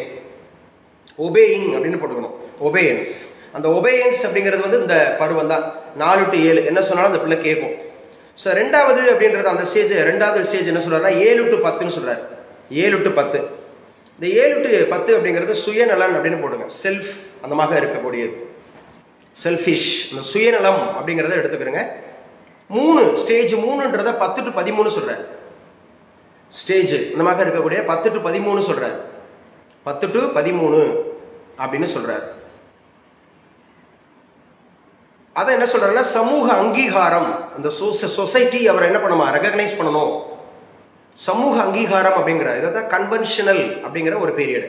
ஒபேயிங் அப்படின்னு போட்டுக்கணும். ஒபேயன்ஸ். அந்த ஒபேயன்ஸ் அப்படிங்கிறது வந்து இந்த பருவம் தான். 4 to 7 என்ன சொன்னாலும் அந்த பிள்ளை கேட்கும். ஸோ ரெண்டாவது அப்படின்றது அந்த ஸ்டேஜ், ரெண்டாவது ஸ்டேஜ் என்ன சொல்றாருன்னா 7 to 10ன்னு சொல்றாரு. 7 to 10. இந்த 7 to 10 அப்படிங்கிறது சுயநலன் அப்படின்னு போடுங்க. செல்ஃப் அந்தமாக இருக்கக்கூடியது. செல்ஃபிஷ், இந்த சுயநலம் அப்படிங்கிறத எடுத்துக்கிறேங்க. 3 ஸ்டேஜ் 3ன்றத 10 to 13 சொல்றாரு. ஸ்டேஜ் அந்தமாக இருக்கக்கூடிய 10 to 13 சொல்றாரு. 10 to 13 அப்படின்னு சொல்றாரு. அதை என்ன சொல்றாருன்னா சமூக அங்கீகாரம், அந்த சொசைட்டி அவரை என்ன பண்ணுமா, ரெகக்னைஸ் பண்ணணும். சமூக அங்கீகாரம் அப்படிங்கிறார். இதான் கன்வென்ஷனல் அப்படிங்கிற ஒரு பீரியட்.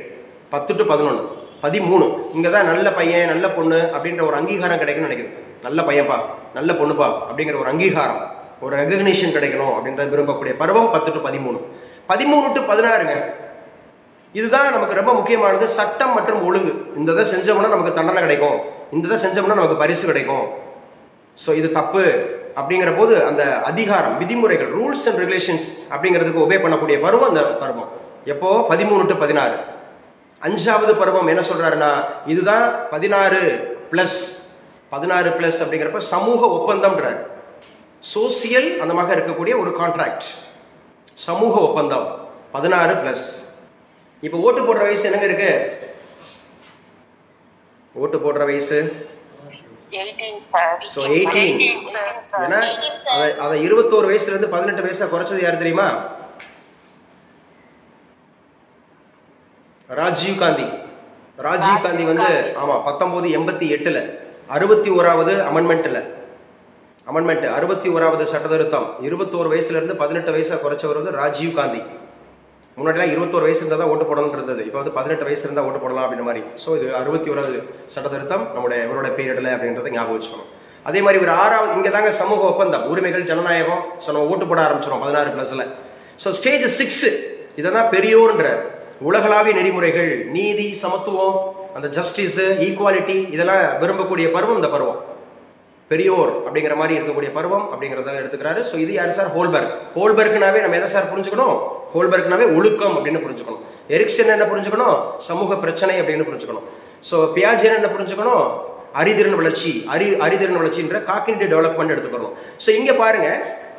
10 to 11 13 இங்கே தான் நல்ல பையன் நல்ல பொண்ணு அப்படின்ற ஒரு அங்கீகாரம் கிடைக்கணும்னு நினைக்குது. நல்ல பையன்பா நல்ல பொண்ணுப்பா அப்படிங்கிற ஒரு அங்கீகாரம், ஒரு ரெகக்னிஷன் கிடைக்கணும் அப்படின்ற விரும்பக்கூடிய பருவம் 10 to 13. 13 to 16ங்க, இதுதான் நமக்கு ரொம்ப முக்கியமானது. சட்டம் மற்றும் ஒழுங்கு. இந்த இதை செஞ்சோம்னா நமக்கு தண்டனை கிடைக்கும், இந்த இதை செஞ்சோம்னா நமக்கு பரிசு கிடைக்கும். ஸோ இது தப்பு அப்படிங்கிற போது அந்த அதிகாரம், விதிமுறைகள், ரூல்ஸ் அண்ட் ரெகுலேஷன்ஸ் அப்படிங்கிறதுக்கு ஒபே பண்ணக்கூடிய பருவம் அந்த பருவம். எப்போ? 13 to 16. 5வது பருவம் என்ன சொல்றாருன்னா இதுதான் 16+. 16+ அப்படிங்கிறப்ப சமூக ஒப்பந்தம்ன்றார். சோசியல் அந்தமாக இருக்கக்கூடிய ஒரு கான்ட்ராக்ட், சமூக ஒப்பந்தம் 16+. இப்போ ஓட்டு போடுற வயசு என்னங்க இருக்கு? ஓட்டு போடுற வயசு 18 சார். ஸோ 18. ஏன்னா அதை 21 வயசுல இருந்து 18 வயசா குறைச்சது யாரு தெரியுமா? ராஜீவ் காந்தி. ராஜீவ் காந்தி வந்து ஆமா 1988ல 61வது அமெண்ட்மெண்ட்ல 61வது சட்ட திருத்தம் 21 வயசுல இருந்து 18 வயசா குறைச்சவர் வந்து ராஜீவ் காந்தி. முன்னாடிலாம் 21 வயசு இருந்தால் தான் ஓட்டு போடணும்னு இருந்தது. இப்போ வந்து 18 வயசு இருந்தால் ஓட்டு போடலாம் அப்படின்ற மாதிரி. ஸோ இது 61வது சட்ட திருத்தம் நம்முடைய இவரோட பீரியடில் அப்படின்றத ஞாபகம் வச்சுக்கணும். அதே மாதிரி ஒரு 6வது இங்கே தாங்க சமூக ஒப்பந்தம், உரிமைகள், ஜனநாயகம். ஸோ நம்ம ஓட்டு போட ஆரம்பிச்சிடும் 16+. ஸோ ஸ்டேஜ் 6 இதை தான் பெரியோர்ன்ற உலகளாவிய நெறிமுறைகள், நீதி, சமத்துவம், அந்த ஜஸ்டிஸ், ஈக்குவாலிட்டி இதெல்லாம் விரும்பக்கூடிய பருவம் இந்த பருவம். பெரியோர் அப்படிங்கிற மாதிரி இருக்கக்கூடிய பருவம் அப்படிங்கிறத எடுத்துக்கிறாரு. ஸோ இது யார் சார்? ஹோல்பர்க். ஹோல்பர்க்னாவே நம்ம எதை சார் புரிஞ்சுக்கணும்? ஹோல்பர்க்னாவே ஒழுக்கம் அப்படின்னு புரிஞ்சுக்கணும். எரிக்சன் என்ன புரிஞ்சுக்கணும்? சமூக பிரச்சனை அப்படின்னு புரிஞ்சுக்கணும். ஸோ பியாஜெட் என்ன புரிஞ்சுக்கணும்? அறிதிறன் வளர்ச்சி, அறிதிறன் வளர்ச்சின்ற காக்னிட்டிவ் டெவலப்மெண்ட் எடுத்துக்கணும். ஸோ இங்கே பாருங்க,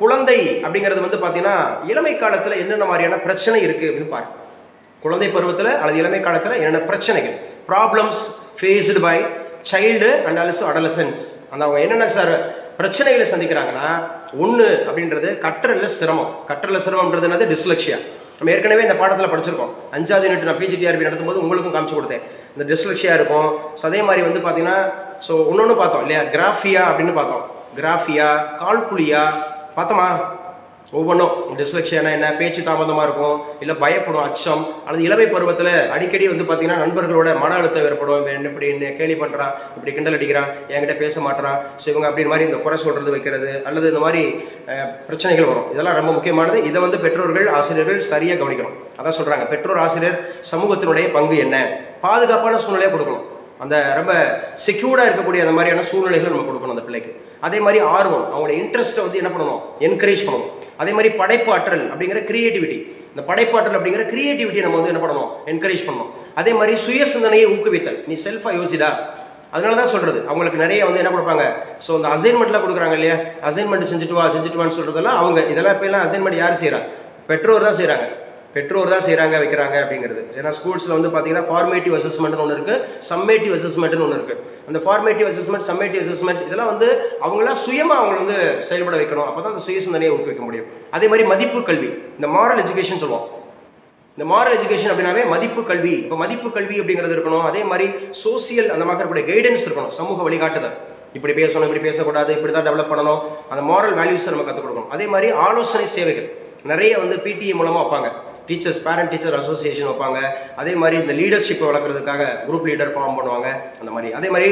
குழந்தை அப்படிங்கிறது வந்து பார்த்தீங்கன்னா இளமை காலத்தில் என்னென்ன மாதிரியான பிரச்சனை இருக்கு அப்படின்னு பாருங்க. குழந்தை பருவத்தில் அல்லது இளமை காலத்தில் என்னென்ன பிரச்சனைகள், problems faced by child and also adolescence. அந்த அவங்க என்னென்ன சார் பிரச்சனைகளை சந்திக்கிறாங்கன்னா, ஒன்று அப்படின்றது கற்றல்ல சிரமம். கற்றல்ல சிரமம்ன்றது என்னது? டிஸ்லெக்ஷியா. நம்ம ஏற்கனவே இந்த பாடத்தில் படிச்சிருக்கோம். 5வது யூனிட் நான் PGTRB நடத்தும்போது உங்களுக்கும் காமிச்சு கொடுத்தேன். இந்த டிஸ்லெக்ஷியா இருக்கும். ஸோ அதே மாதிரி வந்து பார்த்தீங்கன்னா, ஸோ இன்னொன்று பார்த்தோம் இல்லையா, கிராஃபியா அப்படின்னு பார்த்தோம். கிராஃபியா, கால்குலியா பார்த்தோமா? ஒவ்வொன்றும் டிஸ்லெக்ஷியானா என்ன? பேச்சு தாமதமாக இருக்கும், இல்லை பயப்படும், அச்சம், அல்லது இளமை பருவத்தில் அடிக்கடி வந்து பார்த்தீங்கன்னா நண்பர்களோட மன அழுத்தம் ஏற்படும். இப்படி என்ன கேலி பண்ணுறான், இப்படி கிண்டல் அடிக்கிறான், என்கிட்ட பேச மாட்டான், ஸோ இவங்க அப்படின்னு மாதிரி இந்த குறை சொல்கிறது வைக்கிறது, அல்லது இந்த மாதிரி பிரச்சனைகள் வரும். இதெல்லாம் ரொம்ப முக்கியமானது. இதை வந்து பெற்றோர்கள், ஆசிரியர்கள் சரியாக கவனிக்கணும். அதான் சொல்கிறாங்க, பெற்றோர் ஆசிரியர் சமூகத்தினுடைய பங்கு என்ன, பாதுகாப்பான சூழ்நிலையை கொடுக்கணும். அந்த ரொம்ப செக்யூர்டாக இருக்கக்கூடிய அந்த மாதிரியான சூழ்நிலைகளை நம்ம கொடுக்கணும் அந்த பிள்ளைக்கு. அதே மாதிரி ஆர்வம், அவங்களோட இன்ட்ரெஸ்ட்டை வந்து என்ன பண்ணணும்? என்கரேஜ் பண்ணணும். அதே மாதிரி படைப்பாற்றல் அப்படிங்கிற கிரியேட்டிவிட்டி, இந்த படைப்பாற்றல் அப்படிங்கிற கிரியேட்டிவிட்டி நம்ம வந்து என்ன பண்ணணும்? என்கரேஜ் பண்ணணும். அதே மாதிரி சுய சிந்தனையை ஊக்குவித்தல். நீ செல்ஃபா யோசிடா. அதனால தான் சொல்றது, அவங்களுக்கு நிறைய வந்து என்ன கொடுப்பாங்க? ஸோ இந்த அசைன்மெண்ட்லாம் கொடுக்குறாங்க இல்லையா, அசைன்மெண்ட் செஞ்சுட்டு வான்னு சொல்றதெல்லாம் அவங்க இதெல்லாம் இப்போ எல்லாம் அசைன்மெண்ட் யார் செய்யறா? பெற்றோர் தான் செய்யறாங்க. பெற்றோர் தான் செய்கிறாங்க, வைக்கிறாங்க அப்படிங்கிறது. ஏன்னா ஸ்கூல்ஸில் வந்து பார்த்தீங்கன்னா ஃபார்மேட்டிவ் அசஸ்மெண்ட்னு ஒன்று இருக்குது, சம்மேட்டிவ் அசஸ்மெண்ட்னு ஒன்று இருக்குது. அந்த ஃபார்மேட்டிவ் அசஸ்மெண்ட், சம்மேட்டிவ் அசஸ்மெண்ட் இதெல்லாம் வந்து அவங்களாம் சுயமாக அவங்களை வந்து செயல்பட வைக்கணும். அப்போ தான் அந்த சுய சிந்தனையை ஊக்குவிக்க முடியும். அதே மாதிரி மதிப்பு கல்வி, இந்த மாரல் எஜுகேஷன் சொல்லுவோம். இந்த மாரல் எஜுகேஷன் அப்படின்னாவே மதிப்பு கல்வி. இப்போ மதிப்பு கல்வி அப்படிங்கிறது இருக்கணும். அதே மாதிரி சோசியல் அந்த மாதிரி இருக்கக்கூடிய கைடன்ஸ் இருக்கணும், சமூக வழிகாட்டுதல். இப்படி பேசணும், இப்படி பேசக்கூடாது, இப்படி தான் டெவலப் பண்ணணும், அந்த மாரல் வேல்யூஸை நம்ம கற்றுக் கொடுக்கணும். அதே மாதிரி ஆலோசனை சேவைகள் நிறைய வந்து பிடிஏ மூலமாக வைப்பாங்க, டீச்சர்ஸ் பேரண்ட் டீச்சர் அசோசியேஷன் வைப்பாங்க. அதே மாதிரி இந்த லீடர்ஷிப்பை வளர்க்குறதுக்காக குரூப் லீடர் ஃபார்ம் பண்ணுவாங்க அந்த மாதிரி. அதே மாதிரி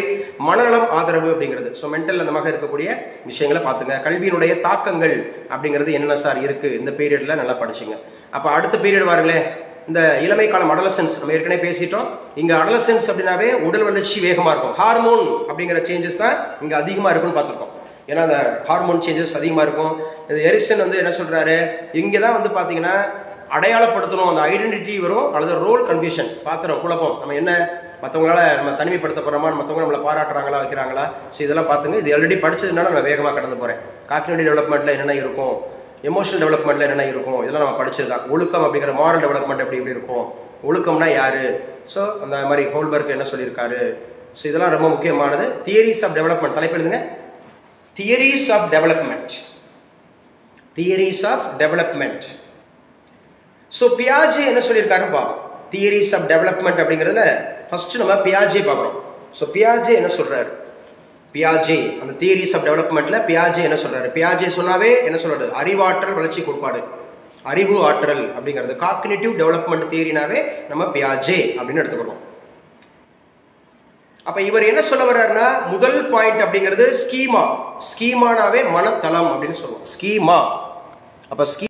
மனநலம் ஆதரவு அப்படிங்கிறது, ஸோ மென்டல் அந்த மாதிரி இருக்கக்கூடிய விஷயங்களை பார்த்துங்க. கல்வியினுடைய தாக்கங்கள் அப்படிங்கிறது என்னென்ன சார் இருக்குது இந்த பீரியடில் நல்லா படிச்சுங்க. அப்போ அடுத்த பீரியட் பாருங்களேன், இந்த இளமை காலம் அடலசன்ஸ் நம்ம ஏற்கனவே பேசிட்டோம். இங்கே அடலசன்ஸ் அப்படின்னாவே உடல் வளர்ச்சி வேகமாக இருக்கும். ஹார்மோன் அப்படிங்கிற சேஞ்சஸ் தான் இங்கே அதிகமாக இருக்குன்னு பார்த்துருக்கோம். ஏன்னா அந்த ஹார்மோன் சேஞ்சஸ் அதிகமாக இருக்கும். இந்த எரிசன் வந்து என்ன சொல்கிறாரு, இங்கே தான் வந்து பார்த்தீங்கன்னா அடையாளப்படுத்தணும், அந்த ஐடென்டிட்டி வரும், அல்லது ரோல் கன்ஃபியூஷன் பாத்திரம் குழப்பம். நம்ம என்ன மற்றவங்களால நம்ம தனிமைப்படுத்த போகிறோமா, மற்றவங்க நம்மளை பாராட்டுறாங்களா வைக்கிறாங்களா, ஸோ இதெல்லாம் பார்த்துங்க. இது ஆல்ரெடி படிச்சதுனால நான் வேகமாக கடந்து போகிறேன். காக்னிட்டிவ் டெவலப்மெண்ட்டில் என்னென்ன இருக்கும், எமோஷனல் டெவலப்மெண்ட்டில் என்னென்ன இருக்கும், இதெல்லாம் நம்ம படிச்சது தான். ஒழுக்கம் அப்படிங்கிற மாரல் டெவலப்மெண்ட் எப்படி எப்படி இருக்கும், ஒழுக்கம்னா யார், ஸோ அந்த மாதிரி ஹோல்பர்க் என்ன சொல்லியிருக்காரு, ஸோ இதெல்லாம் ரொம்ப முக்கியமானது. தியரிஸ் ஆஃப் டெவலப்மெண்ட் தலைப்பு எழுதுங்க. Theories of development, theories of development. So பியாஜே என்ன சொல்லியிருக்காருன்னு பார்ப்போம். தியரிஸ் ஆஃப் டெவலப்மெண்ட் அப்படிங்கிறதுல ஃபர்ஸ்ட் நம்ம பியாஜே பார்க்குறோம். ஸோ பியாஜே என்ன சொல்றாரு, பியாஜே அந்த தியரிஸ் ஆஃப் டெவலப்மெண்ட்ல பியாஜே என்ன சொல்றாரு. பியாஜே சொன்னாவே என்ன சொல்றாரு, அறிவாற்றல் வளர்ச்சி கோட்பாடு, அறிவு ஆற்றல் அப்படிங்கிறது காக்னிட்டிவ் டெவலப்மெண்ட் தியரினாவே நம்ம பியாஜே அப்படின்னு எடுத்துக்கணும். அப்ப இவர் என்ன சொல்ல வர்றாருன்னா, முதல் பாயிண்ட் அப்படிங்கிறது ஸ்கீமா. ஸ்கீமானாவே மனத்தளம் அப்படின்னு சொல்லுவோம், ஸ்கீமா. அப்ப